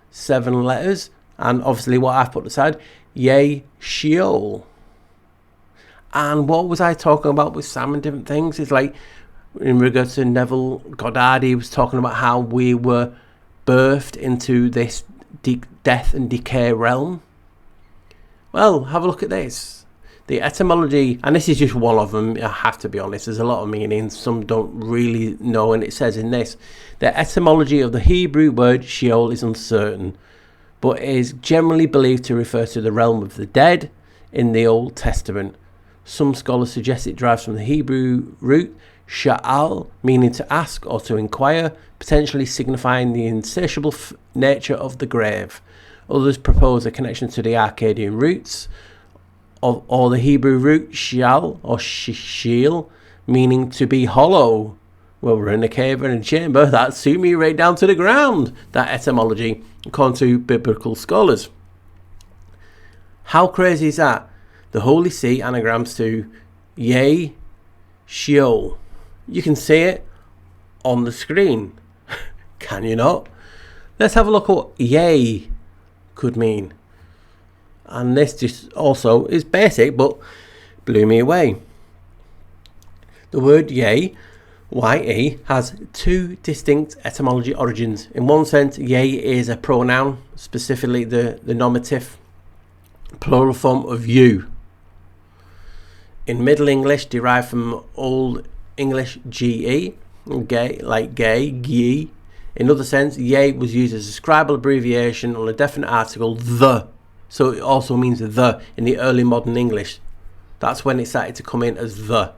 7 letters. And obviously what I've put aside, Yay, Sheol. And what was I talking about with Sam and different things? It's like, in regards to Neville Goddard, he was talking about how we were birthed into this death and decay realm. Well, have a look at this. The etymology, and this is just one of them, I have to be honest, there's a lot of meanings, some don't really know, and it says in this, the etymology of the Hebrew word Sheol is uncertain, but is generally believed to refer to the realm of the dead in the Old Testament. Some scholars suggest it derives from the Hebrew root sha'al, meaning to ask or to inquire, potentially signifying the insatiable nature of the grave. Others propose a connection to the Akkadian roots or the Hebrew root sheal or shil, meaning to be hollow. Well, we're in a cave and a chamber, that suit me right down to the ground, that etymology, according to biblical scholars. How crazy is that? The Holy See anagrams to Yay, Sheol. You can see it on the screen. Can you not? Let's have a look at what Yay could mean. And this just also is basic, but blew me away. The word Yay, Y-E, has 2 distinct etymology origins. In one sense, Yea is a pronoun, specifically the nominative plural form of you. In Middle English, derived from Old English GE, gay, like gay, gie. In other sense, Yea was used as a scribal abbreviation on a definite article, the. So it also means the in the early modern English. That's when it started to come in as the.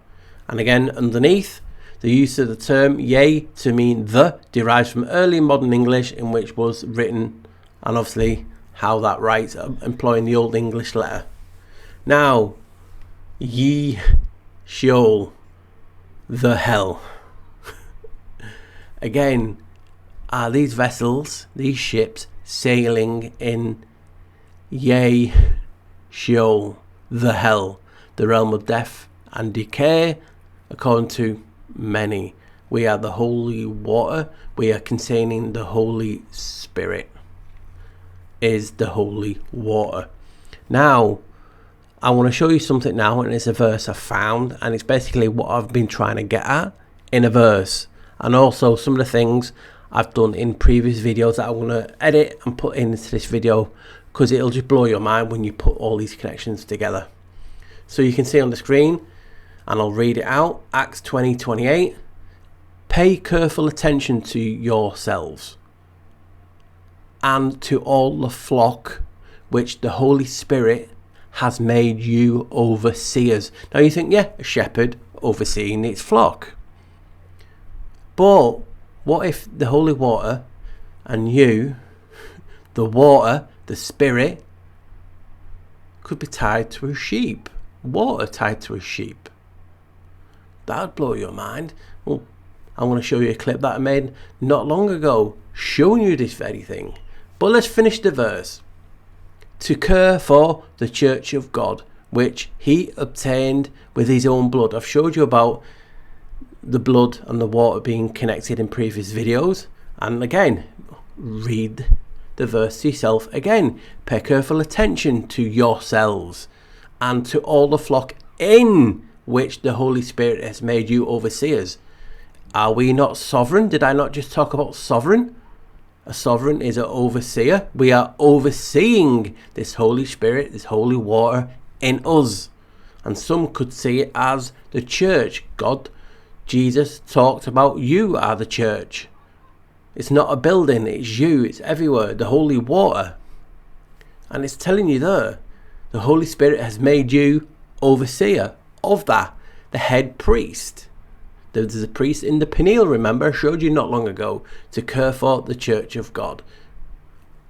And again, underneath, the use of the term Yea to mean the derives from early modern English, in which was written, and obviously how that writes, employing the Old English letter. Now, Ye, Sheol, the hell. Again, are these vessels, these ships, sailing in yea, Sheol, the hell, the realm of death and decay, according to many. We are the holy water. We are containing the Holy Spirit. Is the holy water. Now, I want to show you something now, and it's a verse I found, and it's basically what I've been trying to get at in a verse, and also some of the things I've done in previous videos that I want to edit and put into this video, because it'll just blow your mind when you put all these connections together. So you can see on the screen, and I'll read it out. Acts 20:28. Pay careful attention to yourselves and to all the flock which the Holy Spirit has made you overseers. Now you think, yeah, a shepherd overseeing its flock. But what if the holy water and you, the water, the Spirit, could be tied to a sheep? Water tied to a sheep. That would blow your mind. Well, I want to show you a clip that I made not long ago showing you this very thing. But let's finish the verse. To care for the church of God, which he obtained with his own blood. I've showed you about the blood and the water being connected in previous videos. And again, read the verse to yourself again. Pay careful attention to yourselves and to all the flock in which the Holy Spirit has made you overseers. Are we not sovereign? Did I not just talk about sovereign? A sovereign is an overseer. We are overseeing this Holy Spirit, this holy water in us. And some could see it as the church. God, Jesus talked about you are the church. It's not a building, it's you, it's everywhere, the holy water. And it's telling you there, the Holy Spirit has made you overseer of that, the head priest. There's a priest in the Peniel, remember, I showed you not long ago, to care for the church of God.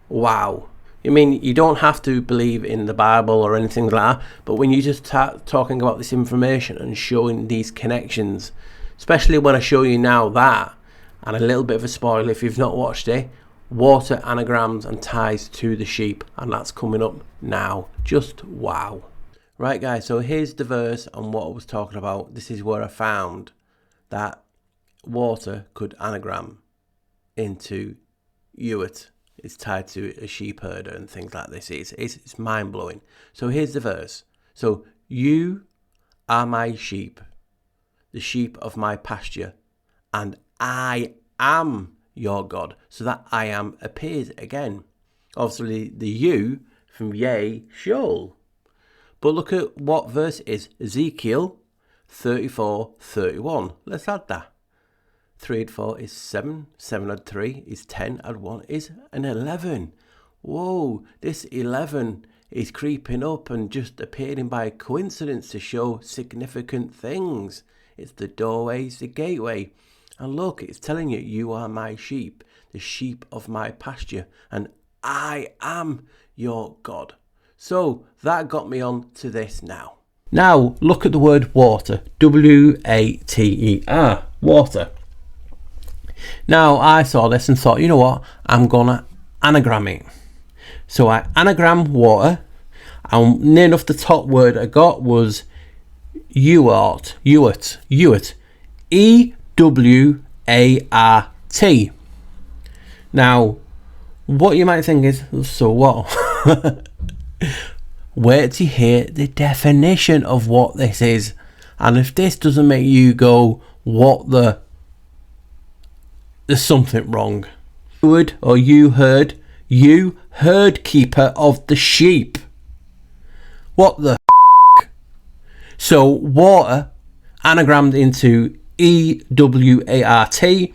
Wow. I mean, you don't have to believe in the Bible or anything like that, but when you just start talking about this information and showing these connections, especially when I show you now that, and a little bit of a spoiler if you've not watched it, water, anagrams and ties to the sheep, and that's coming up now. Just wow. Right guys, so here's the verse on what I was talking about. This is where I found that water could anagram into Ewart. It's tied to a sheep herder and things like this. It's mind-blowing. So here's the verse. So, you are my sheep, the sheep of my pasture, and I am your God. So that I am appears again. Obviously the you from yea, Sheol. But look at what verse it is. Ezekiel 34:31. Let's add that. 3 and 4 is 7. 7 and 3 is 10. And 1 is an 11. Whoa, this 11 is creeping up and just appearing by coincidence to show significant things. It's the doorway, it's the gateway. And look, it's telling you, you are my sheep, the sheep of my pasture, and I am your God. So that got me on to this now. Now, look at the word water. W-A-T-E-R. Water. Now, I saw this and thought, you know what? I'm going to anagram it. So I anagram water. And near enough the top word I got was Ewart. E-W-A-R-T. Now, what you might think is, so what? Wait till you hear the definition of what this is. And if this doesn't make you go, what the... There's something wrong. You heard, herd keeper of the sheep. What the f***? So water anagrammed into E-W-A-R-T,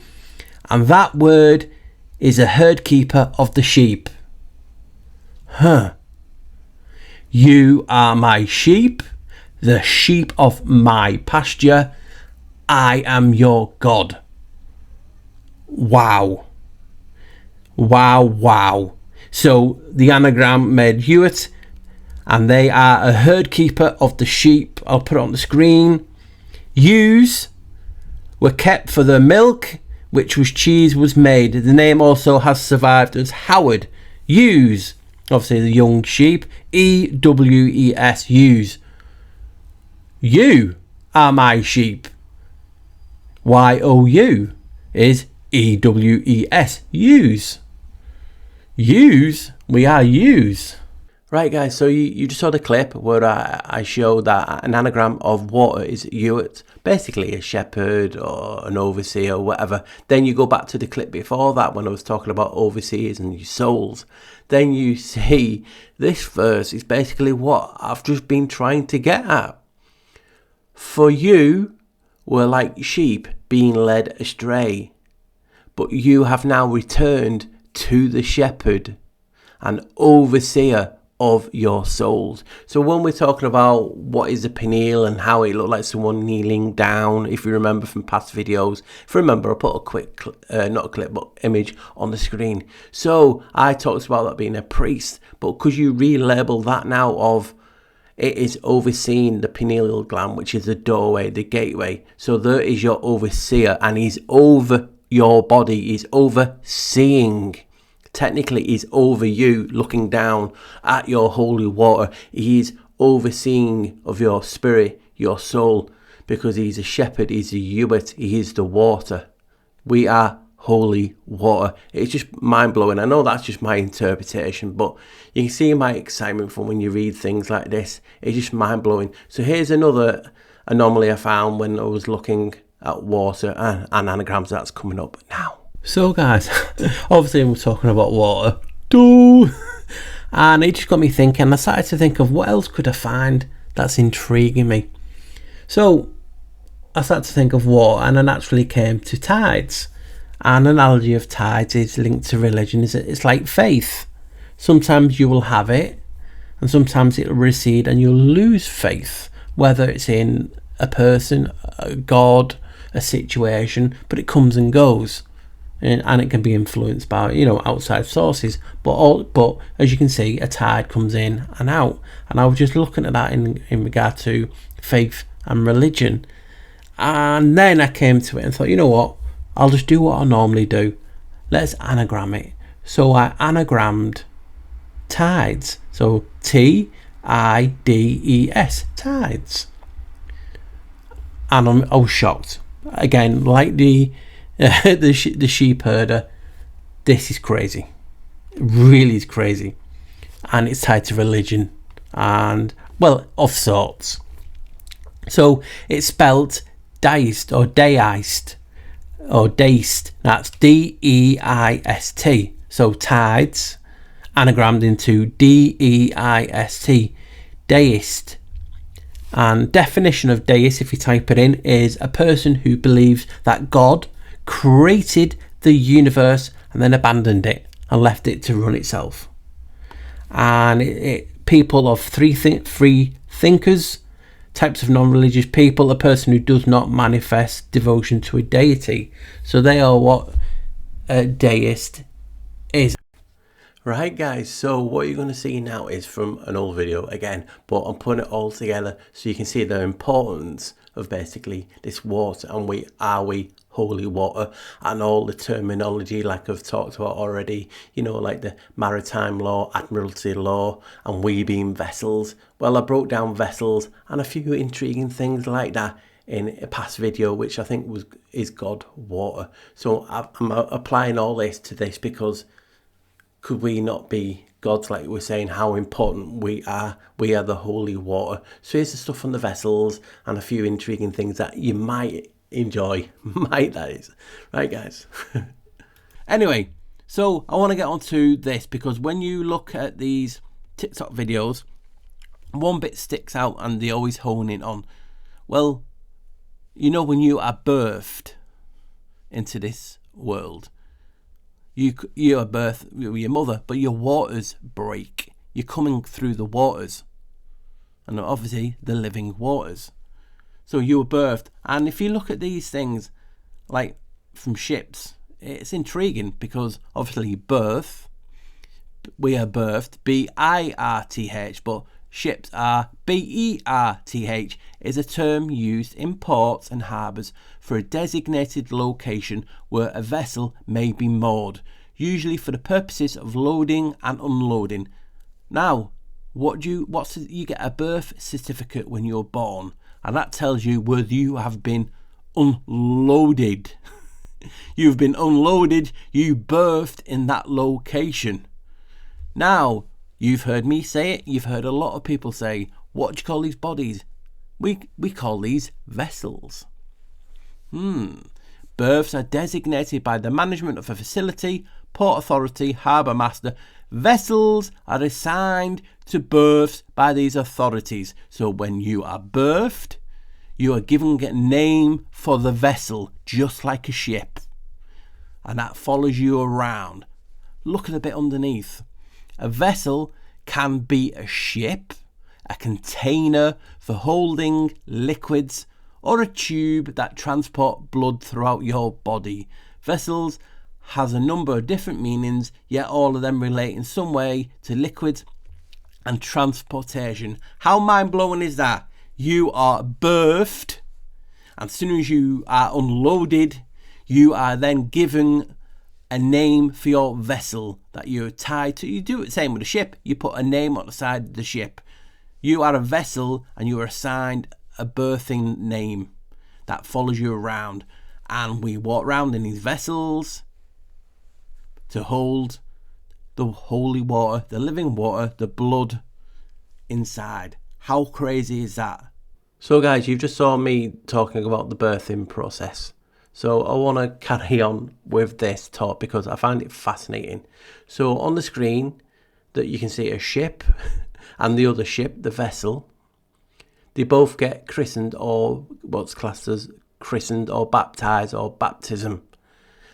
and that word is a herd keeper of the sheep. Huh. You are my sheep, the sheep of my pasture. I am your God. Wow. Wow, wow. So the anagram made Ewart, and they are a herd keeper of the sheep. I'll put it on the screen. Ewes were kept for their milk, which was cheese was made. The name also has survived as Howard. Ewes, obviously the young sheep. EWES, ewes. You are my sheep. YOU is EWES, ewes. Ewes, we are ewes. Right guys, so you just saw the clip where I showed that an anagram of water is Ewart, basically a shepherd or an overseer or whatever. Then you go back to the clip before that when I was talking about overseers and your souls. Then you see this verse is basically what I've just been trying to get at. For you were like sheep being led astray, but you have now returned to the shepherd and overseer of your souls. So when we're talking about what is a pineal and how it looked like someone kneeling down, if you remember from past videos, if you remember, I'll put a quick not a clip but image on the screen. So I talked about that being a priest, but could you relabel that now of it is overseeing the pineal gland, which is the doorway, the gateway. So there is your overseer, and he's over your body, he's overseeing. Technically, he's over you, looking down at your holy water. He's overseeing of your spirit, your soul, because he's a shepherd, he's a Ewart, he is the water. We are holy water. It's just mind-blowing. I know that's just my interpretation, but you can see my excitement from when you read things like this. It's just mind-blowing. So here's another anomaly I found when I was looking at water and anagrams that's coming up now. So guys, obviously we're talking about water, and it just got me thinking. I started to think of what else could I find that's intriguing me. So I started to think of water, and I naturally came to tides. An analogy of tides is linked to religion. It's like faith. Sometimes you will have it, and sometimes it will recede and you'll lose faith, whether it's in a person, a god, a situation, but it comes and goes. And it can be influenced by, you know, outside sources, but as you can see, a tide comes in and out. And I was just looking at that in regard to faith and religion, and then I came to it and thought, you know what, I'll just do what I normally do. Let's anagram it. So I anagrammed tides. So TIDES, tides. And I was shocked again, like the sheep herder. This is crazy. It really is crazy, and it's tied to religion and, well, of sorts. So it's spelt deist or deist or deist. That's DEIST. So tides anagrammed into DEIST, deist. And definition of deist, if you type it in, is a person who believes that God created the universe and then abandoned it and left it to run itself. And people of three thinkers, types of non-religious people, a person who does not manifest devotion to a deity. So they are what a deist is. Right guys, so what you're going to see now is from an old video again, but I'm putting it all together so you can see the importance of basically this water, and we holy water, and all the terminology like I've talked about already, you know, like the maritime law, admiralty law, and we being vessels. Well, I broke down vessels and a few intriguing things like that in a past video, which I think is God water. So I'm applying all this to this because could we not be gods, like we're saying, how important we are the holy water. So here's the stuff on the vessels and a few intriguing things that you might enjoy. That is. Right guys. Anyway, so I want to get on to this, because when you look at these TikTok videos, one bit sticks out and they always hone in on, well, you know, when you are birthed into this world, you are birthed with your mother, but your waters break. You're coming through the waters, and obviously the living waters. So you were birthed, and if you look at these things, like from ships, it's intriguing because obviously birth, we are birthed, birth, but Ships are berth is a term used in ports and harbours for a designated location where a vessel may be moored, usually for the purposes of loading and unloading. Now, you get a birth certificate when you're born, and that tells you whether you have been unloaded. You've been unloaded, you birthed in that location. Now, you've heard me say it, you've heard a lot of people say, what do you call these bodies? We call these vessels. Berths are designated by the management of a facility, port authority, harbour master. Vessels are assigned to berths by these authorities. So when you are berthed, you are given a name for the vessel, just like a ship. And that follows you around. Look at the bit underneath. A vessel can be a ship, a container for holding liquids, or a tube that transport blood throughout your body. Vessels has a number of different meanings, yet all of them relate in some way to liquids and transportation. How mind-blowing is that? You are birthed, and as soon as you are unloaded, you are then given a name for your vessel that you're tied to. You do it the same with a ship. You put a name on the side of the ship. You are a vessel and you are assigned a birthing name that follows you around. And we walk around in these vessels to hold the holy water, the living water, the blood inside. How crazy is that? So guys, you just saw me talking about the birthing process. So I want to carry on with this talk because I find it fascinating. So on the screen that you can see a ship and the other ship, the vessel, they both get christened, or what's classed as christened or baptized or baptism.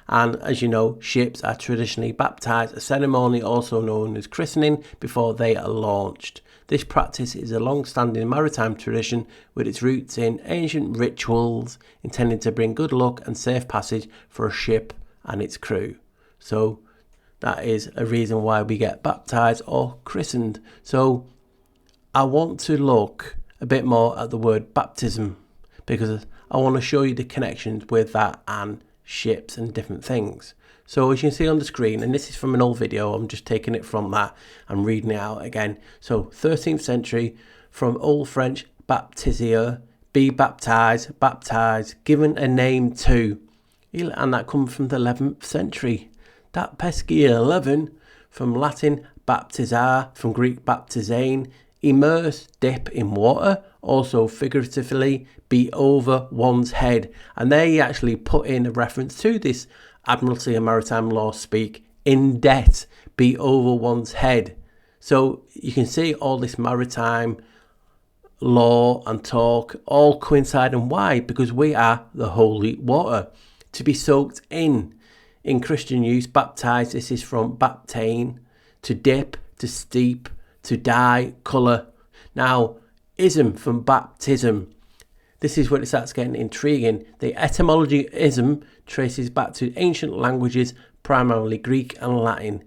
And as you know, ships are traditionally baptized, a ceremony also known as christening, before they are launched. This practice is a long-standing maritime tradition with its roots in ancient rituals intended to bring good luck and safe passage for a ship and its crew. So that is a reason why we get baptized or christened. So I want to look a bit more at the word baptism because I want to show you the connections with that and ships and different things. So as you can see on the screen, and this is from an old video, I'm just taking it from that and reading it out again. So 13th century, from Old French baptiser, be baptized, baptized, given a name to, and that comes from the 11th century. That pesky 11, from Latin baptizar, from Greek baptizane, immerse, dip in water, also figuratively be over one's head. And they actually put in a reference to this Admiralty and Maritime law speak, in debt, be over one's head. So you can see all this maritime law and talk all coinciding. Why? Because we are the holy water. To be soaked in Christian use, baptized, this is from baptane, to dip, to steep, to dye, colour. Now, ism from baptism. This is where it starts getting intriguing. The etymology ism traces back to ancient languages, primarily Greek and Latin.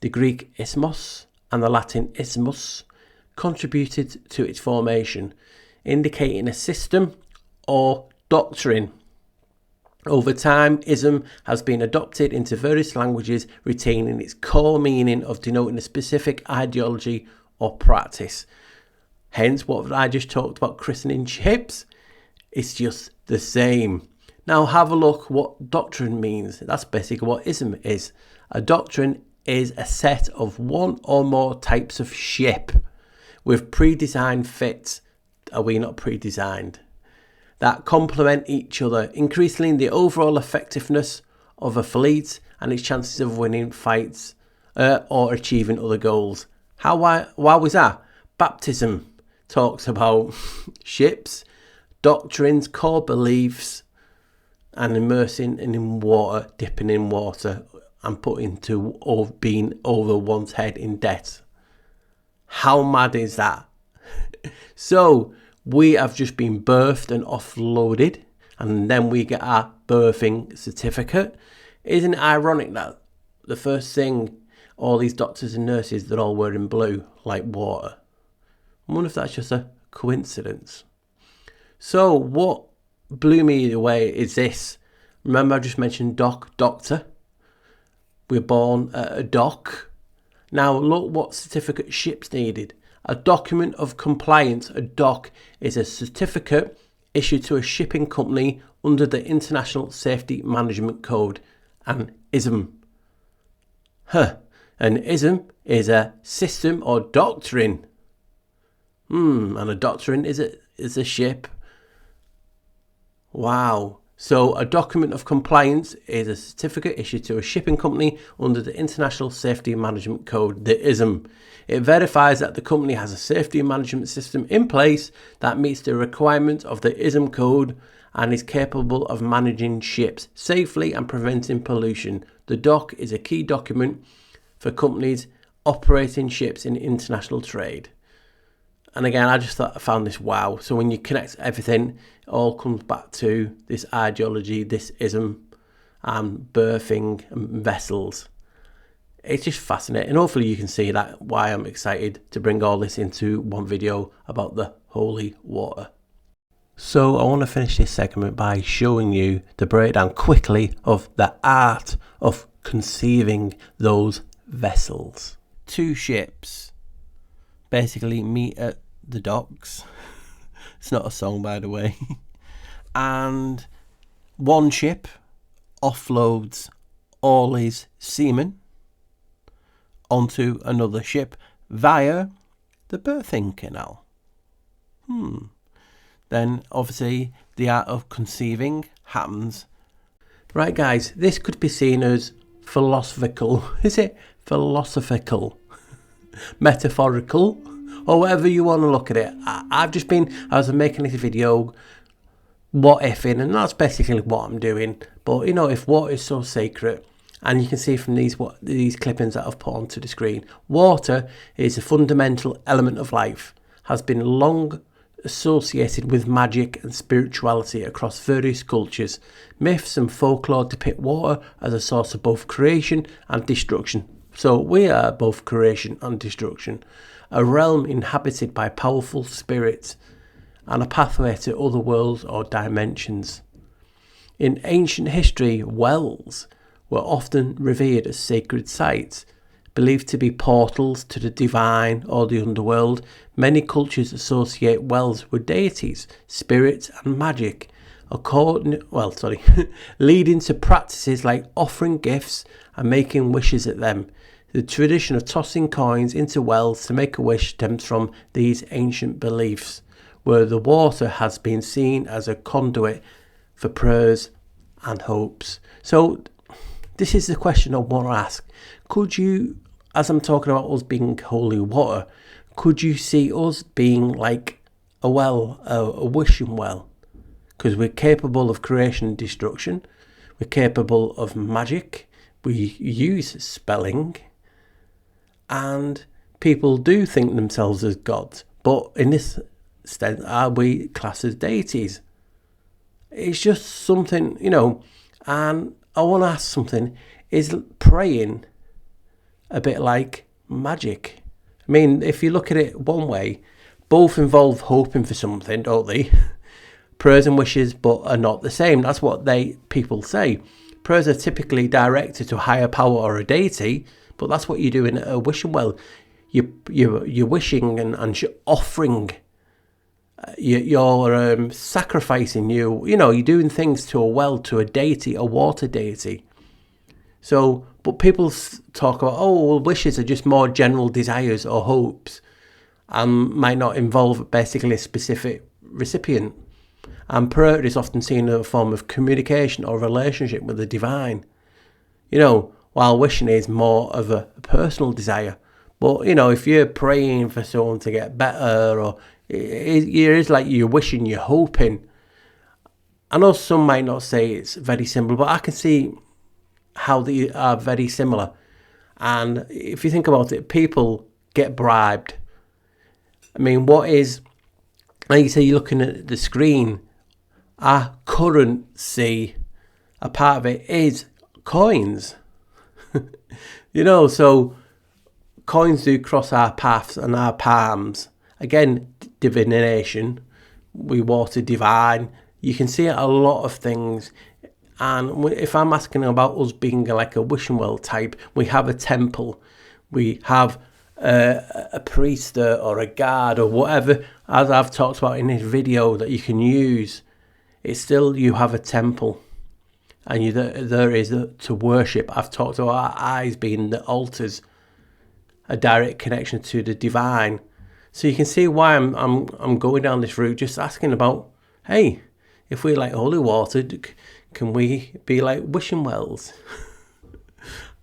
The Greek ismos and the Latin ismus contributed to its formation, indicating a system or doctrine. Over time, ism has been adopted into various languages, retaining its core meaning of denoting a specific ideology or practice. Hence, what I just talked about christening ships, it's just the same. Now have a look what doctrine means. That's basically what ism is. A doctrine is a set of one or more types of ship with pre-designed fits. Are we not pre-designed? That complement each other, increasing the overall effectiveness of a fleet and its chances of winning fights or achieving other goals. Why was that? Baptism talks about ships, doctrines, core beliefs, and immersing in water, dipping in water, and putting to being over one's head in debt. How mad is that? So we have just been birthed and offloaded, and then we get our birthing certificate. Isn't it ironic that the first thing, all these doctors and nurses, they're all wearing blue like water? I wonder if that's just a coincidence. So what blew me away is this. Remember I just mentioned doctor. We're born at a dock. Now look what certificate ships needed. A document of compliance. A dock is a certificate issued to a shipping company under the International Safety Management Code. An ISM. An ISM is a system or doctrine. And a doctrine is a ship. Wow. So a document of compliance is a certificate issued to a shipping company under the International Safety Management Code, the ISM. It verifies that the company has a safety management system in place that meets the requirements of the ISM code and is capable of managing ships safely and preventing pollution. The dock is a key document for companies operating ships in international trade. And again, I found this wow. So when you connect everything, it all comes back to this ideology, this ism, and birthing vessels. It's just fascinating. Hopefully you can see that why I'm excited to bring all this into one video about the holy water. So I want to finish this segment by showing you the breakdown quickly of the art of conceiving those vessels. Two ships basically meet at the docks. It's not a song, by the way. And one ship offloads all his semen onto another ship via the birthing canal. Then obviously the art of conceiving happens. Right guys, this could be seen as philosophical. Is it philosophical? Metaphorical? Or whatever you want to look at it. I was making this video, what ifing, and that's basically what I'm doing. But you know, if water is so sacred, and you can see from these clippings that I've put onto the screen, water is a fundamental element of life, has been long associated with magic and spirituality across various cultures. Myths and folklore depict water as a source of both creation and destruction. So we are both creation and destruction. A realm inhabited by powerful spirits and a pathway to other worlds or dimensions. In ancient history, wells were often revered as sacred sites, believed to be portals to the divine or the underworld. Many cultures associate wells with deities, spirits and magic, leading to practices like offering gifts and making wishes at them. The tradition of tossing coins into wells to make a wish stems from these ancient beliefs, where the water has been seen as a conduit for prayers and hopes. So this is the question I want to ask. Could you, as I'm talking about us being holy water, could you see us being like a well, a wishing well? Because we're capable of creation and destruction. We're capable of magic. We use spelling. And people do think themselves as gods. But in this sense, are we classed as deities? It's just something, you know. And I want to ask something. Is praying a bit like magic? I mean, if you look at it one way, both involve hoping for something, don't they? Prayers and wishes, but are not the same. That's what people say. Prayers are typically directed to a higher power or a deity, but that's what you do in a wishing well. You're wishing and you're offering. You're sacrificing. You're doing things to a well, to a deity, a water deity. So, but people talk about, wishes are just more general desires or hopes, and might not involve basically a specific recipient. And prayer is often seen as a form of communication or relationship with the divine. While wishing is more of a personal desire. But, if you're praying for someone to get better, or it is like you're wishing, you're hoping. I know some might not say it's very similar, but I can see how they are very similar. And if you think about it, people get bribed. I mean, like you say, you're looking at the screen, our currency, a part of it is coins. So coins do cross our paths and our palms, again, divination, we water divine. You can see a lot of things. And if I'm asking about us being like a wishing well type, we have a temple, we have a priest or a guard or whatever, as I've talked about in this video, that you can use. It's still, you have a temple, and there is to worship. I've talked about our eyes being the altars, a direct connection to the divine. So you can see why I'm going down this route, just asking about, hey, if we like holy water, can we be like wishing wells?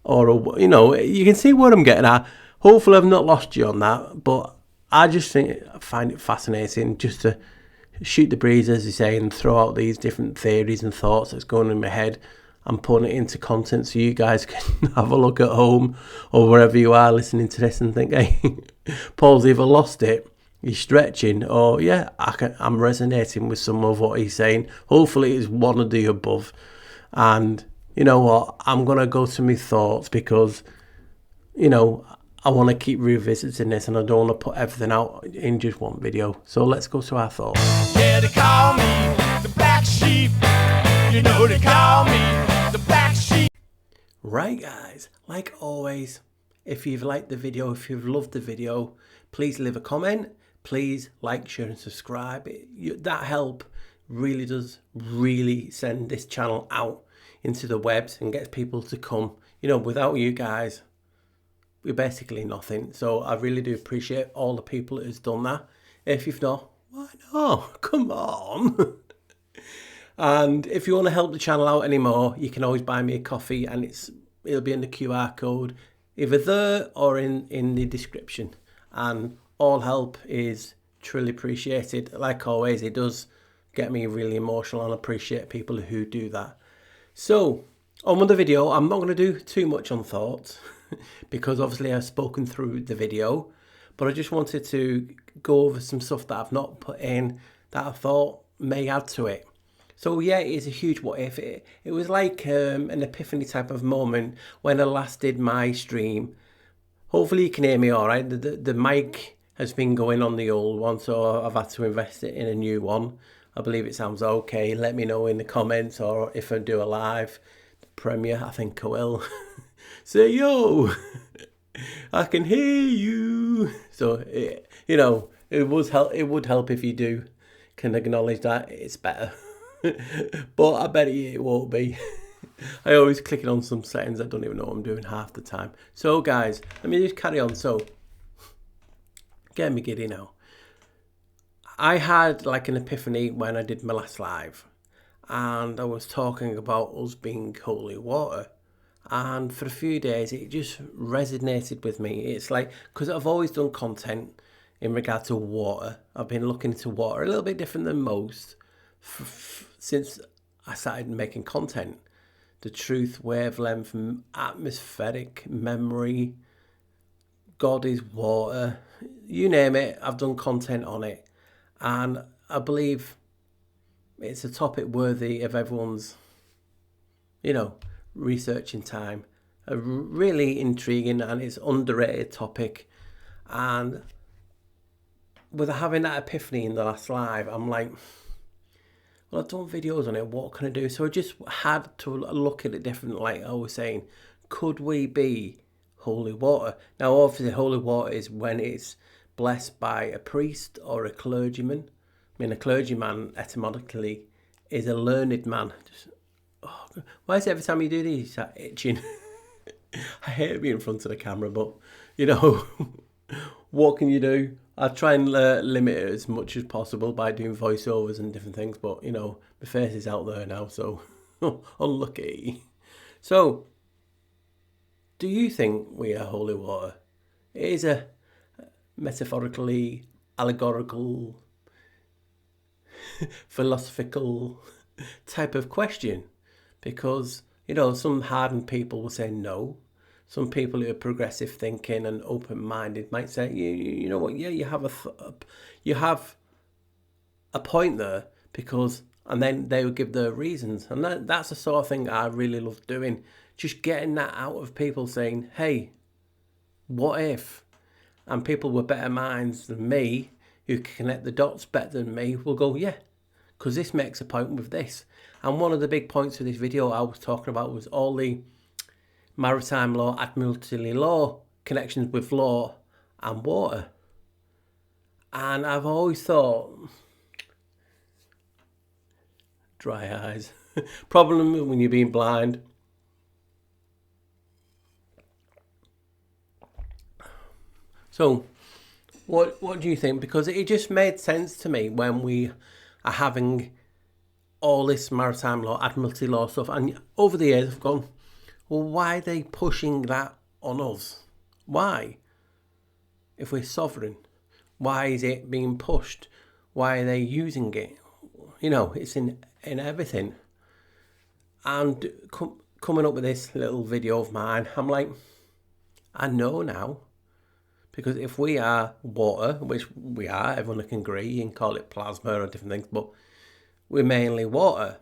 Or, you know, you can see what I'm getting at. Hopefully I've not lost you on that, but I just find it fascinating just to shoot the breeze, as you say, and throw out these different theories and thoughts that's going in my head and putting it into content so you guys can have a look at home or wherever you are listening to this and think, hey, Paul's either lost it, he's stretching, or yeah, I'm resonating with some of what he's saying. Hopefully it's one of the above. And you know what, I'm going to go to my thoughts because, you know, I want to keep revisiting this and I don't want to put everything out in just one video. So let's go to our thoughts. Yeah, they call me the black sheep. You know they call me the black sheep. Right guys, like always, if you've liked the video, if you've loved the video, please leave a comment. Please like, share and subscribe. That help really does send this channel out into the webs and gets people to come. You know, without you guys, we're basically nothing. So I really do appreciate all the people that has done that. If you've not, why not? Come on. And if you want to help the channel out anymore, you can always buy me a coffee, and it'll be in the QR code either there or in the description. And all help is truly appreciated. Like always, it does get me really emotional and appreciate people who do that. So on with the video. I'm not going to do too much on thoughts because obviously I've spoken through the video, but I just wanted to go over some stuff that I've not put in that I thought may add to it. So yeah, it is a huge what if. It was like an epiphany type of moment when I last did my stream. Hopefully you can hear me all right. The mic has been going on the old one, so I've had to invest it in a new one. I believe it sounds okay. Let me know in the comments, or if I do a live premiere, I think I will. Say yo, I can hear you. So you know, it would help if you do can acknowledge that it's better. But I bet it won't be. I always click it on some settings I don't even know what I'm doing half the time. So guys, let me just carry on. So get me giddy now. I had like an epiphany when I did my last live, and I was talking about us being holy water, and for a few days it just resonated with me. It's like, because I've always done content in regard to water. I've been looking into water a little bit different than most since I started making content. The truth, wavelength, atmospheric, memory, God is water, you name it, I've done content on it. And I believe it's a topic worthy of everyone's, you know, researching time. A really intriguing, and it's underrated topic. And with having that epiphany in the last live, I'm like, well, I've done videos on it, what can I do? So I just had to look at it different. Like I was saying, could we be holy water? Now obviously holy water is when it's blessed by a priest or a clergyman. I mean, a clergyman etymologically is a learned man. Why is it every time you do these you start itching? I hate being in front of the camera, but you know, what can you do? I try and limit it as much as possible by doing voiceovers and different things, but you know, my face is out there now, so unlucky. So, do you think we are holy water? It is a metaphorically, allegorical, philosophical type of question, because you know, some hardened people will say no. Some people who are progressive thinking and open-minded might say, you know what, yeah, you have a point there, because, and then they would give their reasons, and that's the sort of thing I really love doing, just getting that out of people, saying, hey, what if? And people with better minds than me who can connect the dots better than me will go, yeah, because this makes a point with this. And one of the big points of this video I was talking about was all the maritime law, admiralty law connections with law and water. And I've always thought, dry eyes, problem when you're being blind. So, what do you think? Because it just made sense to me when we are having all this maritime law, admiralty law stuff, and over the years I've gone, well, why are they pushing that on us? Why? If we're sovereign, why is it being pushed? Why are they using it? You know, it's in everything. And coming up with this little video of mine, I'm like, I know now. Because if we are water, which we are, everyone can agree, you can call it plasma or different things, but we're mainly water.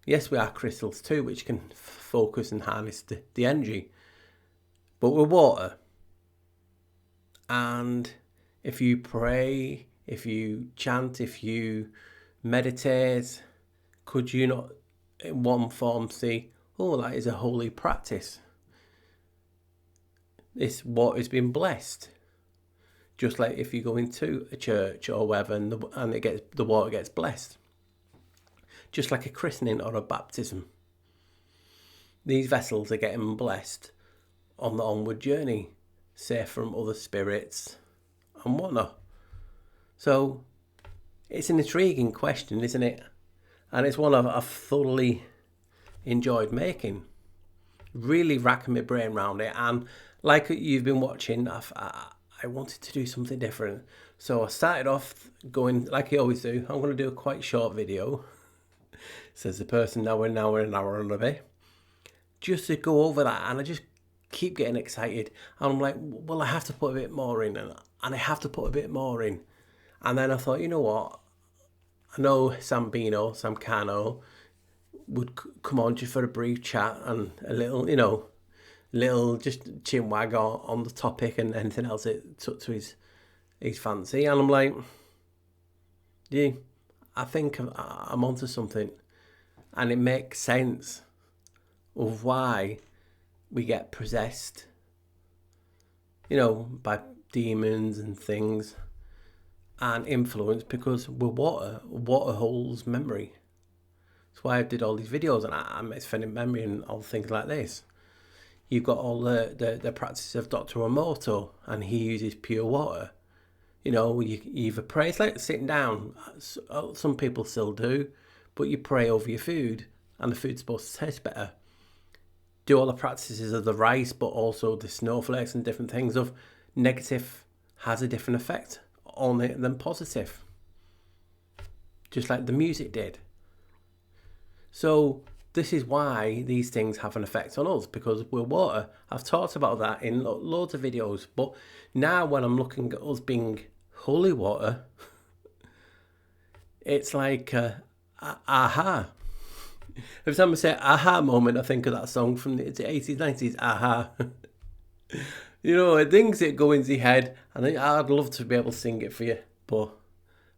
Yes, we are crystals too, which can focus and harness the energy. But we're water. And if you pray, if you chant, if you meditate, could you not in one form see, oh, that is a holy practice? This water's been blessed. Just like if you go into a church or whatever and the water gets blessed. Just like a christening or a baptism. These vessels are getting blessed on the onward journey, safe from other spirits and whatnot. So it's an intriguing question, isn't it? And it's one I've thoroughly enjoyed making. Really racking my brain around it. And like you've been watching, I wanted to do something different. So I started off going, like I always do, I'm going to do a quite short video. Says the person, now we're an hour and a bit. Just to go over that, and I just keep getting excited. And I'm like, well, I have to put a bit more in, and I have to put a bit more in. And then I thought, you know what? I know Sam Kano would come on just for a brief chat and a little, you know, little just chin wag on the topic and anything else it took to his fancy. And I'm like, yeah, I think I'm onto something. And it makes sense of why we get possessed, you know, by demons and things and influence, because we're water. Water holds memory. That's why I did all these videos, and I'm extending memory and all things like this. You've got all the practices of Dr. Emoto, and he uses pure water. You know, you either pray, it's like sitting down. Some people still do, but you pray over your food, and the food's supposed to taste better. Do all the practices of the rice, but also the snowflakes and different things of negative has a different effect on it than positive. Just like the music did. So this is why these things have an effect on us, because we're water. I've talked about that in loads of videos, but now when I'm looking at us being holy water, it's like aha. Every time I say aha moment, I think of that song from the 80s, 90s, aha. You know, things that go into your head, and I'd love to be able to sing it for you, but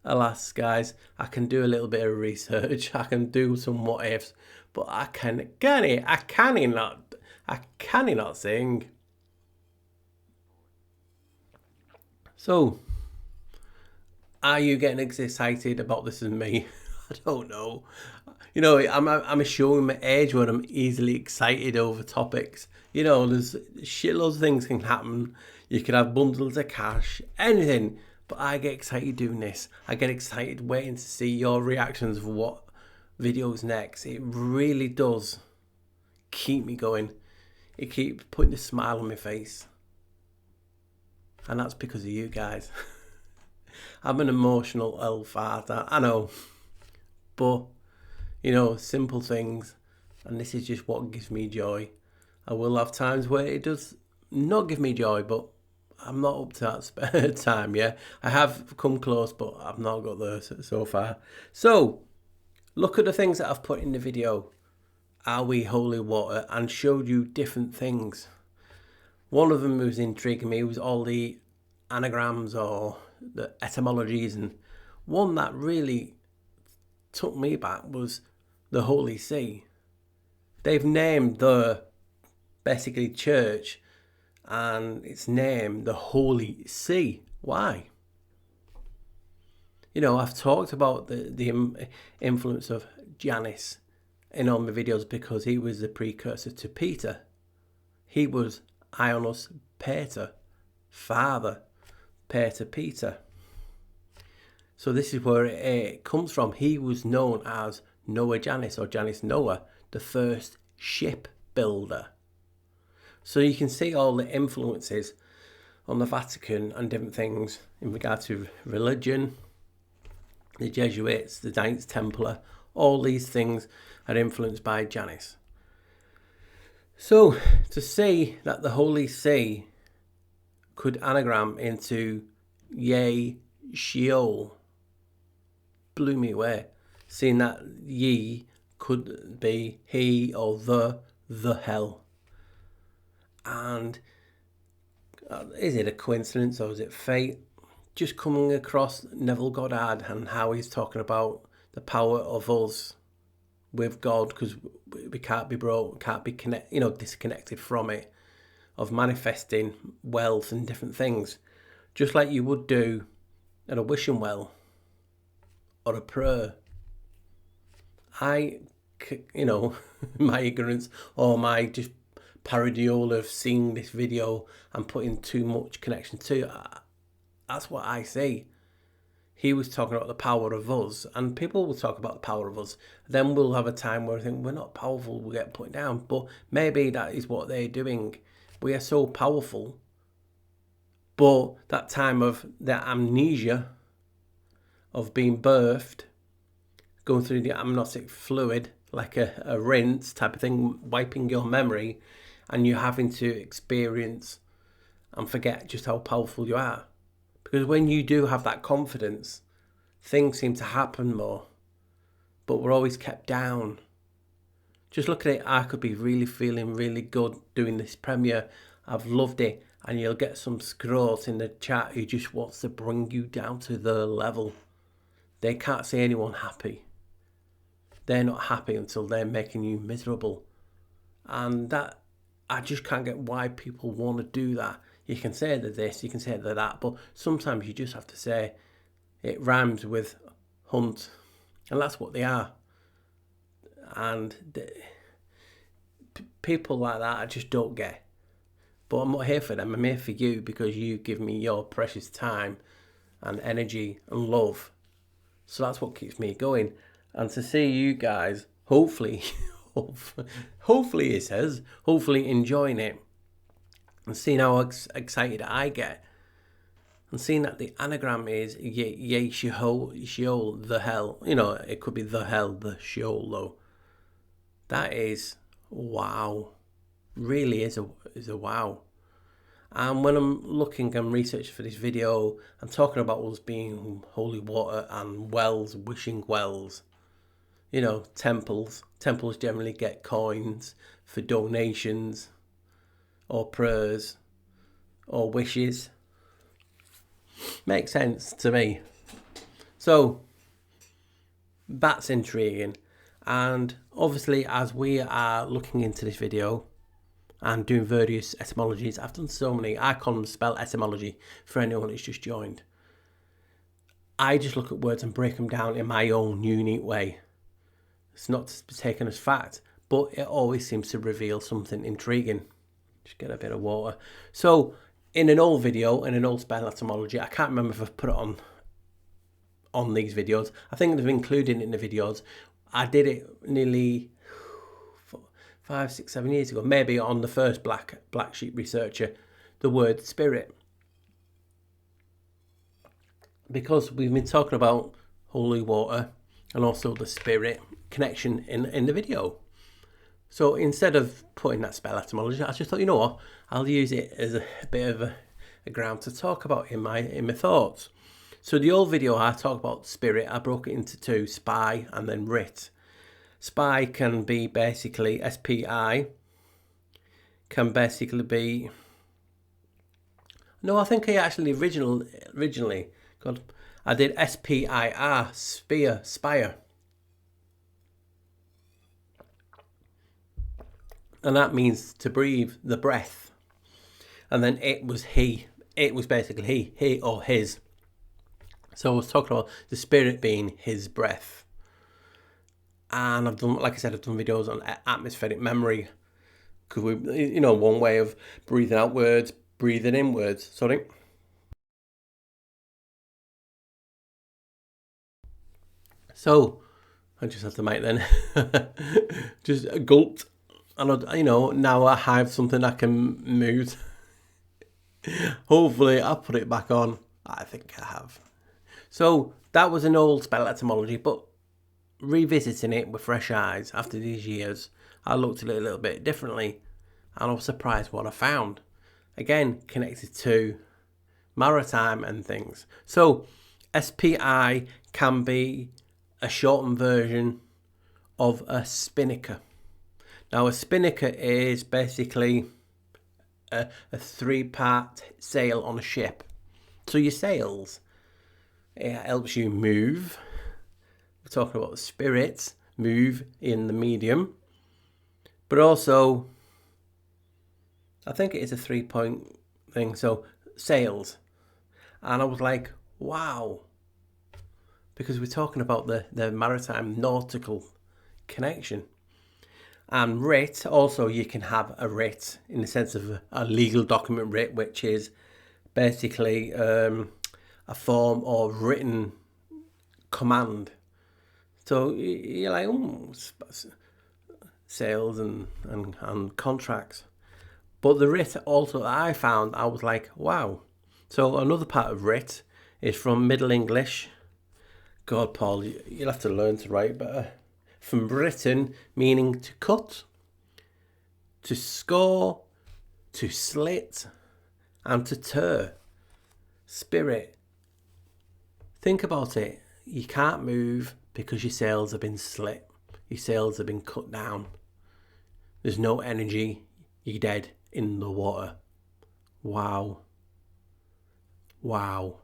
alas, guys, I can do a little bit of research, I can do some what ifs, but I cannot sing. So, are you getting as excited about this as me? I don't know. You know, I'm showing my age when I'm easily excited over topics. You know, there's shitloads of things can happen. You can have bundles of cash, anything. But I get excited doing this. I get excited waiting to see your reactions of what videos next. It really does keep me going. It keeps putting a smile on my face. And that's because of you guys. I'm an emotional elf, I know. But, you know, simple things. And this is just what gives me joy. I will have times where it does not give me joy, but I'm not up to that time, yeah. I have come close, but I've not got there so far. So, look at the things that I've put in the video. Are we holy water? And showed you different things. One of them was intriguing me was all the anagrams or the etymologies, and one that really took me back was the Holy See. They've named the basically church and its name the Holy See. Why? You know, I've talked about the influence of Janus in all my videos because he was the precursor to Peter. He was Ionos Pater, father, Pater Peter. So this is where it comes from. He was known as Noah Janus, or Janus Noah, the first ship builder. So you can see all the influences on the Vatican and different things in regard to religion. The Jesuits, the Knights Templar, all these things are influenced by Janus. So to say that the Holy See could anagram into Ye Sheol blew me away. Seeing that ye could be he or the hell. And is it a coincidence or is it fate? Just coming across Neville Goddard and how he's talking about the power of us with God, because we can't be broke, can't be disconnected from it, of manifesting wealth and different things, just like you would do at a wishing well or a prayer. My ignorance or my just parodial of seeing this video and putting too much connection to it, that's what I see. He was talking about the power of us, and people will talk about the power of us. Then we'll have a time where I think we're not powerful, we get put down. But maybe that is what they're doing. We are so powerful, but that time of the amnesia of being birthed, going through the amniotic fluid, like a rinse type of thing, wiping your memory, and you having to experience and forget just how powerful you are. Because when you do have that confidence, things seem to happen more, but we're always kept down. Just look at it, I could be really feeling really good doing this premiere. I've loved it, and you'll get some scroats in the chat who just wants to bring you down to their level. They can't see anyone happy. They're not happy until they're making you miserable. And that, I just can't get why people want to do that. You can say they're this, you can say they're that, but sometimes you just have to say it rhymes with hunt, and that's what they are. And people like that I just don't get. But I'm not here for them, I'm here for you, because you give me your precious time and energy and love. So that's what keeps me going. And to see you guys, hopefully it says, hopefully enjoying it, and seeing how excited I get, and seeing that the anagram is Ye Sheol, the hell. You know, it could be the hell, the Sheol though. That is wow. Really is a wow. And when I'm looking and researching for this video, I'm talking about us being holy water and wells, wishing wells. You know, temples. Temples generally get coins for donations, or prayers, or wishes. Makes sense to me. So that's intriguing. And obviously, as we are looking into this video and doing various etymologies, I've done so many. I call them spell etymology for anyone who's just joined. I just look at words and break them down in my own unique way. It's not to be taken as fact, but it always seems to reveal something intriguing. Just get a bit of water. So in an old video, in an old spell etymology, I can't remember if I've put it on these videos. I think they've included it in the videos. I did it nearly 5, 6, 7 years ago, maybe on the first Black Sheep Researcher, the word spirit. Because we've been talking about holy water and also the spirit connection in the video. So instead of putting that spell etymology, I just thought, you know what, I'll use it as a bit of a ground to talk about in my thoughts. So the old video, I talked about spirit. I broke it into two, spy and then writ. Spy can be basically, SPI, can basically be, no, I think he actually originally, God, I did S-P-I-R, spire. And that means to breathe, the breath. And then it was he. It was basically he or his. So I was talking about the spirit being his breath. And I've done, like I said, I've done videos on atmospheric memory. Because we, one way of breathing outwards, breathing inwards. Sorry. So I just have to make then just a gulp, and now I have something I can move. Hopefully I'll put it back on. I think I have. So that was an old spell etymology, but revisiting it with fresh eyes after these years, I looked at it a little bit differently, and I was surprised what I found. Again, connected to maritime and things. So SPI can be a shortened version of a spinnaker. Now a spinnaker is basically a 3-part sail on a ship. So your sails, it helps you move. We're talking about the spirits, move in the medium. But also, I think it is a 3-point thing, so sails. And I was like, wow. Because we're talking about the maritime nautical connection. And writ, also you can have a writ in the sense of a legal document writ, which is basically a form of written command. So you're like, sales and contracts. But the writ also that I found, I was like, wow. So another part of writ is from Middle English. God, Paul, you'll have to learn to write better. From Britain, meaning to cut, to score, to slit, and to tear. Spirit. Think about it. You can't move because your sails have been slit. Your sails have been cut down. There's no energy. You're dead in the water. Wow. Wow.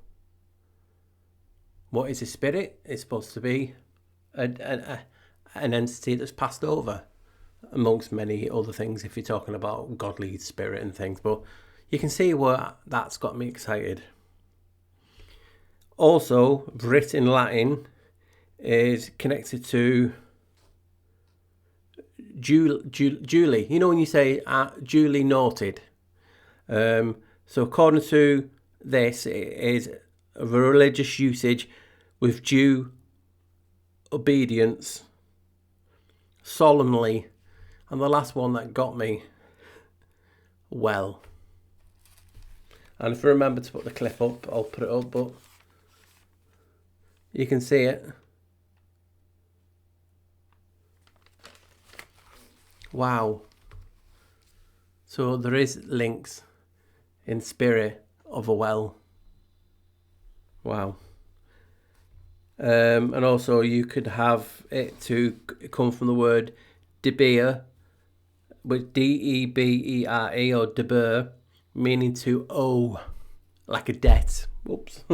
What is a spirit? It's supposed to be an entity that's passed over, amongst many other things if you're talking about godly spirit and things. But you can see where that's got me excited. Also, Brit in Latin is connected to duly. You know when you say duly noted. So according to this, it is a religious usage with due obedience, solemnly, and the last one that got me, well. And if I remember to put the clip up, I'll put it up, but you can see it. Wow. So there is links in spirit of a well. Wow. And also you could have it to come from the word debere, with D-E-B-E-R-E, or debere, meaning to owe, like a debt. Whoops.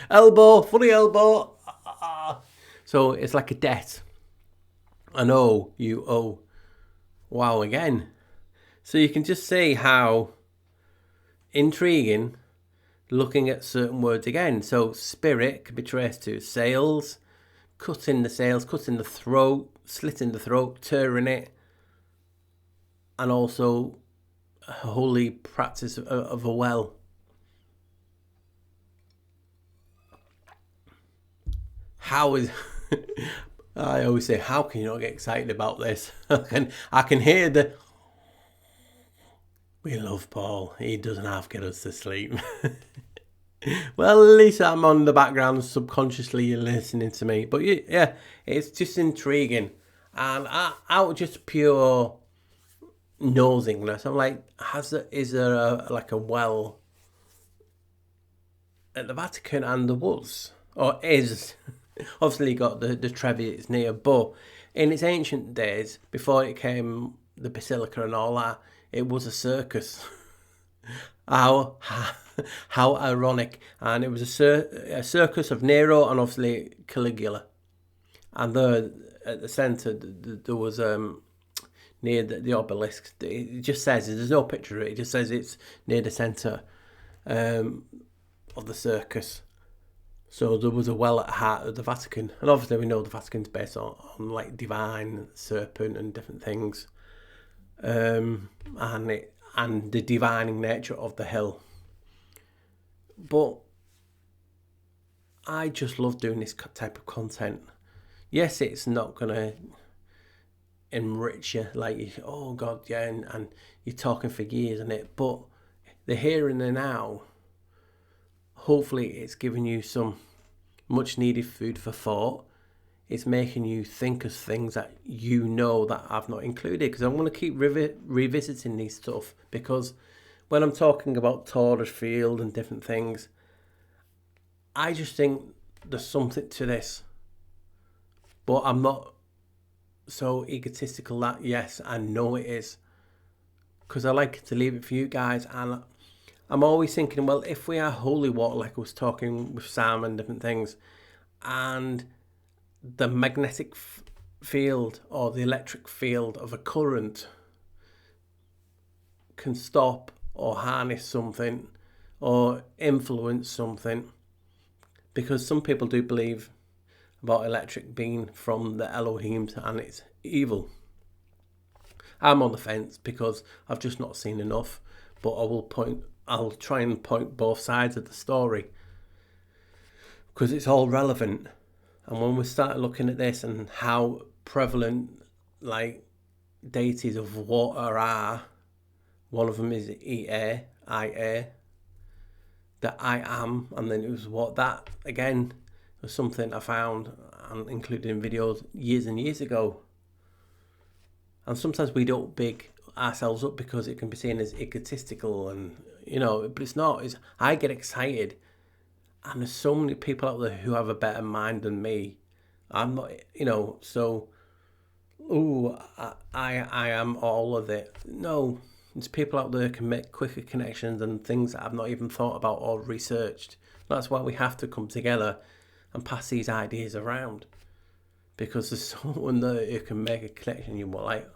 Elbow, funny elbow. So it's like a debt. An owe, you owe. Wow, again. So you can just see how intriguing looking at certain words again. So spirit can be traced to sails, cutting the sails, cutting the throat, slitting the throat, tearing it, and also a holy practice of a well. How is I always say, how can you not get excited about this? I can hear the we love Paul. He doesn't have to get us to sleep. Well, at least I'm on the background subconsciously listening to me. But yeah, it's just intriguing. And out of just pure nosingness, I'm like, is there a well at the Vatican? And there was, or is. Obviously you got the Trevi, it's near, but in its ancient days, before it came the Basilica and all that, it was a circus. How How ironic. And it was a circus of Nero and obviously Caligula. And there at the centre, there was near the obelisk. It just says, there's no picture of it. It just says it's near the centre of the circus. So there was a well at the heart of the Vatican. And obviously we know the Vatican's based on like divine, serpent and different things. And the divining nature of the hill. But I just love doing this type of content. Yes, it's not going to enrich you like, oh God, yeah, and you're talking for years on it. But the here and the now, hopefully it's giving you some much needed food for thought. It's making you think of things that you know that I've not included, because I'm going to keep revisiting these stuff, because when I'm talking about Taurus field and different things, I just think there's something to this. But I'm not so egotistical that, yes, I know it is. Because I like to leave it for you guys. And I'm always thinking, well, if we are holy water, like I was talking with Sam and different things, and the magnetic field or the electric field of a current can stop or harness something or influence something, because some people do believe about electric being from the Elohims and it's evil. I'm on the fence because I've just not seen enough, but I'll try and point both sides of the story, because it's all relevant. And when we start looking at this and how prevalent like deities of water are, one of them is Ea, that I am, and then it was what that again was something I found and included in videos years and years ago. And sometimes we don't big ourselves up because it can be seen as egotistical, and but it's not. I get excited, and there's so many people out there who have a better mind than me. I'm not, so I am all of it. No, there's people out there who can make quicker connections and things that I've not even thought about or researched. That's why we have to come together and pass these ideas around, because there's someone there who can make a connection. You're like,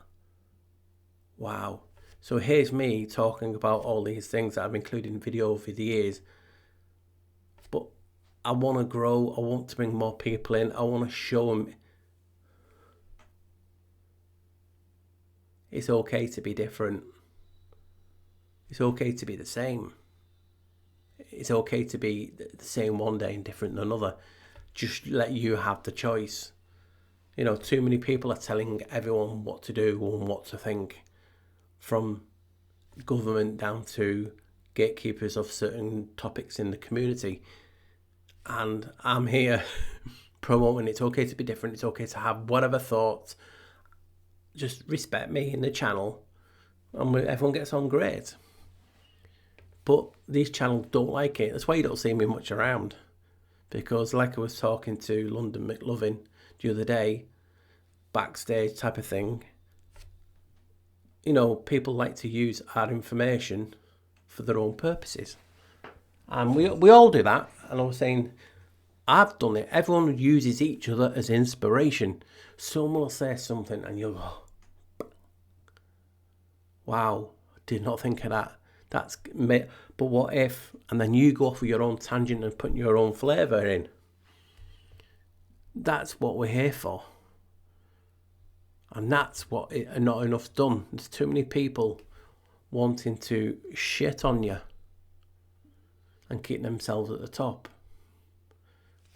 wow. So here's me talking about all these things that I've included in video over the years, but I want to grow. I want to bring more people in. I want to show them it's okay to be different. It's okay to be the same. It's okay to be the same one day and different another. Just let you have the choice. Too many people are telling everyone what to do and what to think, from government down to gatekeepers of certain topics in the community. And I'm here promoting it's okay to be different. It's okay to have whatever thoughts. Just respect me in the channel, and everyone gets on great. But these channels don't like it. That's why you don't see me much around. Because like I was talking to London McLovin the other day, backstage type of thing, people like to use our information for their own purposes. And we all do that. And I was saying, I've done it. Everyone uses each other as inspiration. Someone will say something and you'll go, wow, I did not think of that. But what if, and then you go off with your own tangent and put your own flavour in. That's what we're here for. And that's what not enough's done. There's too many people wanting to shit on you and keep themselves at the top.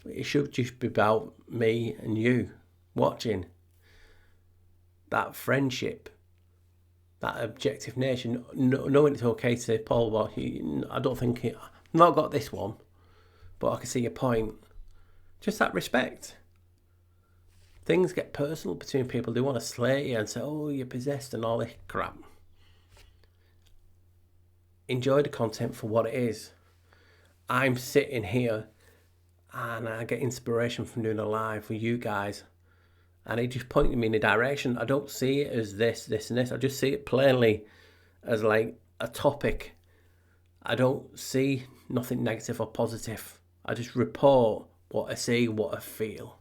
It should just be about me and you watching. That friendship, that objective nation, knowing it's okay to say, Paul, well, I don't think I've not got this one, but I can see your point. Just that respect. Things get personal between people. They want to slay you and say, oh, you're possessed and all this crap. Enjoy the content for what it is. I'm sitting here and I get inspiration from doing a live with you guys, and it just pointed me in a direction. I don't see it as this and this. I just see it plainly as like a topic, I don't see nothing negative or positive. I just report what I see, what I feel.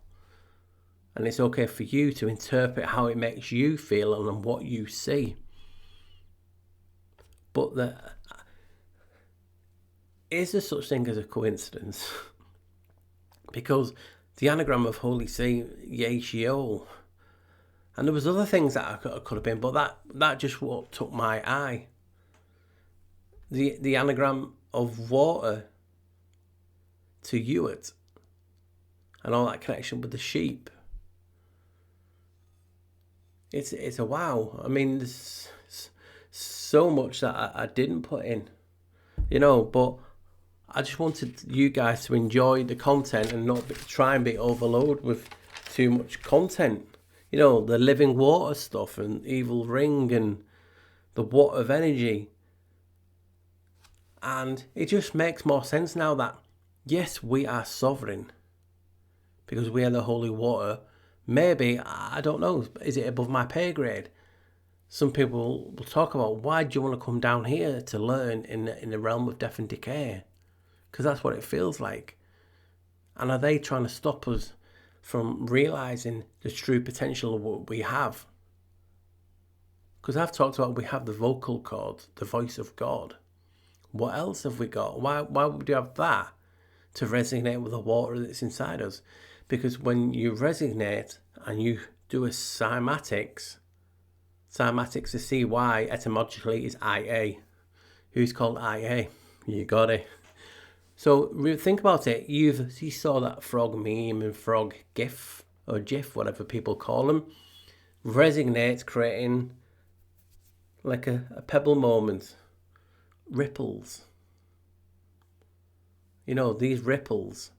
And it's okay for you to interpret how it makes you feel and what you see. But is there such thing as a coincidence? Because the anagram of Holy See, Yea Sheol, and there was other things that I could have been, but that just what took my eye. The anagram of water to Ewart, and all that connection with the sheep. It's a wow. I mean, there's so much that I didn't put in, but I just wanted you guys to enjoy the content and not try and be overloaded with too much content. The living water stuff and evil ring and the water of energy. And it just makes more sense now that, yes, we are sovereign because we are the holy water. Maybe, I don't know, is it above my pay grade? Some people will talk about, why do you want to come down here to learn in the realm of death and decay? Because that's what it feels like. And are they trying to stop us from realising the true potential of what we have? Because I've talked about we have the vocal cords, the voice of God. What else have we got? Why would you have that to resonate with the water that's inside us? Because when you resonate and you do a cymatics to see why etymologically is IA. Who's called IA? You got it. So think about it. You saw that frog meme and frog gif or gif, whatever people call them. Resonate, creating like a pebble moment. Ripples. These ripples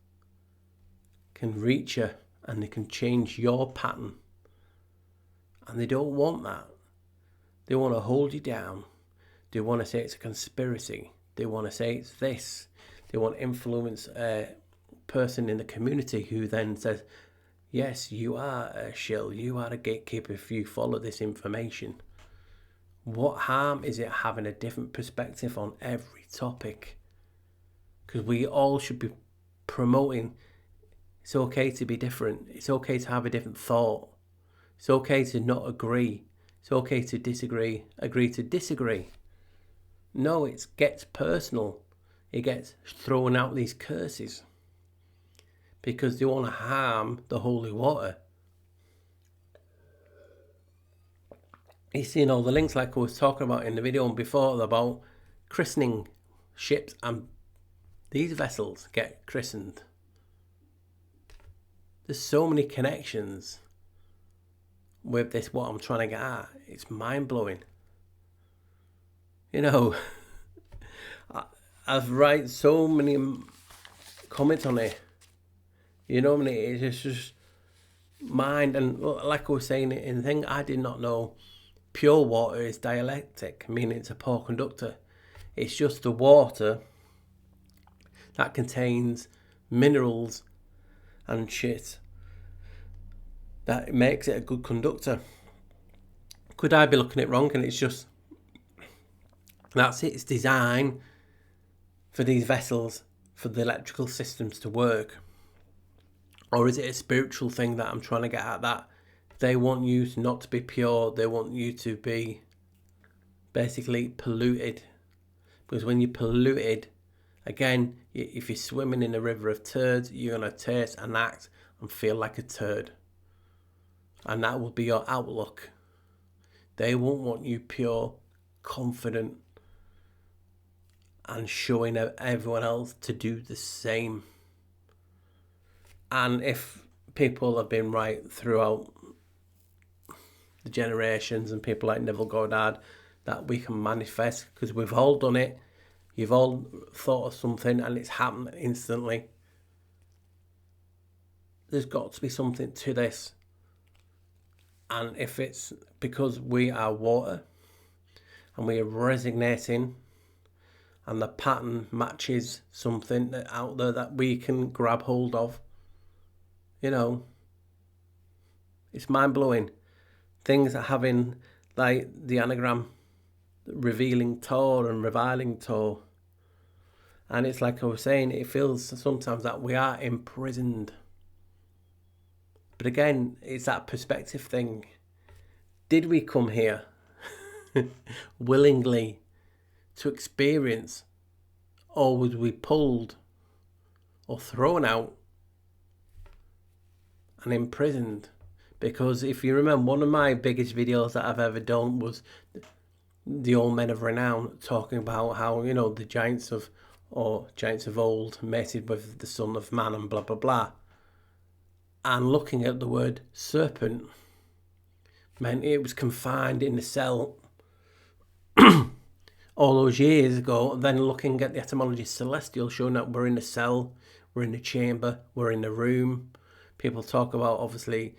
can reach you and they can change your pattern. And they don't want that. They want to hold you down. They want to say it's a conspiracy. They want to say it's this. They want to influence a person in the community who then says, yes, you are a shill. You are a gatekeeper if you follow this information. What harm is it having a different perspective on every topic? Because we all should be promoting it's okay to be different. It's okay to have a different thought. It's okay to not agree. It's okay to disagree. Agree to disagree. No, it gets personal. It gets thrown out these curses because they want to harm the holy water. You see, the links like I was talking about in the video before about christening ships, and these vessels get christened. There's so many connections with this, what I'm trying to get at. It's mind-blowing. I've write so many comments on it. It's just mind. And like I was saying in the thing, I did not know pure water is dialectic, meaning it's a poor conductor. It's just the water that contains minerals and shit that makes it a good conductor. Could I be looking at it wrong and it's just that's its design for these vessels, for the electrical systems to work? Or is it a spiritual thing that I'm trying to get at, that they want you not to be pure, they want you to be basically polluted? Because when you're polluted, again, if you're swimming in a river of turds, you're going to taste and act and feel like a turd. And that will be your outlook. They won't want you pure, confident, and showing everyone else to do the same. And if people have been right throughout the generations, and people like Neville Goddard, that we can manifest, because we've all done it. You've all thought of something and it's happened instantly. There's got to be something to this. And if it's because we are water and we are resonating and the pattern matches something out there that we can grab hold of, it's mind-blowing. Things that having like the anagram revealing Tor and reviling Tor, And it's like I was saying, it feels sometimes that we are imprisoned. But again, it's that perspective thing. Did we come here willingly to experience, or was we pulled or thrown out and imprisoned? Because if you remember, one of my biggest videos that I've ever done was the old men of renown, talking about how, you know, the giants of old mated with the son of man and blah blah blah. And looking at the word serpent meant it was confined in a cell all those years ago. Then looking at the etymology celestial, showing that we're in a cell, we're in a chamber, we're in a room. People talk about, obviously,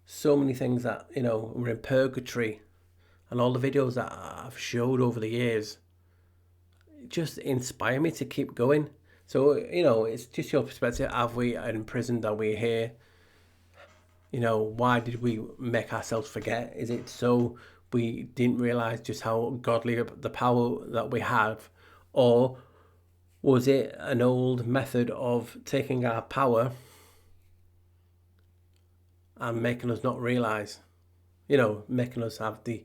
so many things that, you know, we're in purgatory, and all the videos that I've showed over the years just inspire me to keep going. So, you know, it's just your perspective. Have we imprisoned? Are we here? You know, why did we make ourselves forget? Is it so we didn't realise just how godly the power that we have? Or was it an old method of taking our power and making us not realise? You know, making us have the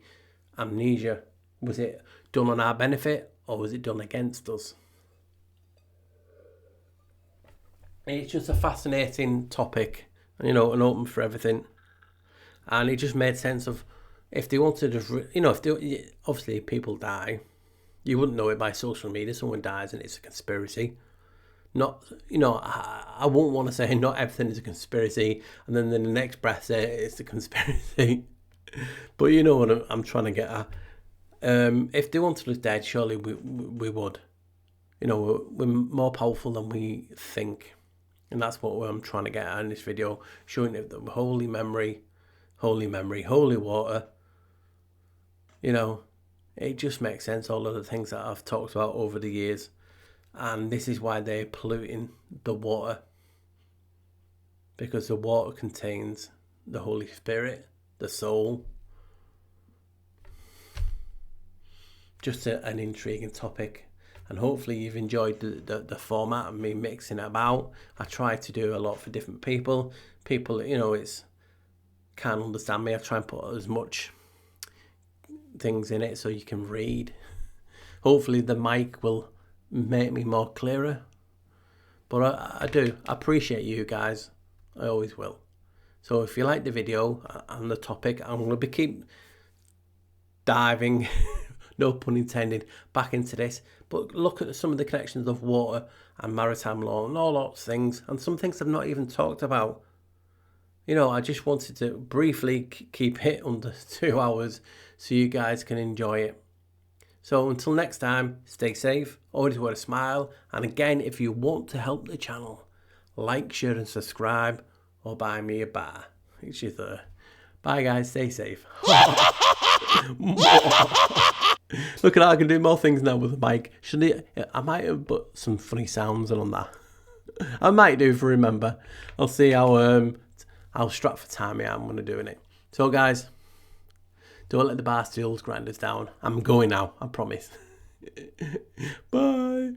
amnesia. Was it done on our benefit, or was it done against us? It's just a fascinating topic, you know, and open for everything. And it just made sense of, if they wanted to, you know, obviously people die, you wouldn't know it by social media. Someone dies and it's a conspiracy. Not, you know, I wouldn't want to say not everything is a conspiracy, and then in the next breath say it's a conspiracy. But you know what I'm trying to get at. If they wanted us dead, surely we would. You know, we're more powerful than we think. And that's what I'm trying to get at in this video, showing that the holy memory, holy water. You know, it just makes sense, all of the things that I've talked about over the years. And this is why they're polluting the water. Because the water contains the Holy Spirit, the soul. Just an intriguing topic. And hopefully you've enjoyed the format of me mixing it about. I try to do a lot for different people. People, you know, can't understand me. I try and put as much things in it so you can read. Hopefully the mic will make me more clearer. But I do appreciate you guys. I always will. So if you like the video and the topic, I'm going to keep diving, no pun intended, back into this. But look at some of the connections of water and maritime law and all those things, and some things I've not even talked about. You know, I just wanted to briefly keep it under 2 hours so you guys can enjoy it. So until next time, stay safe, always wear a smile, and again, if you want to help the channel, like, share and subscribe, or buy me a bar. It's your third. Bye guys, stay safe. Look at that, I can do more things now with the mic. I might have put some funny sounds on that. I might do, if I remember. I'll see how strapped for time I am when I'm doing it. So guys, don't let the bar stools grind us down. I'm going now, I promise. Bye.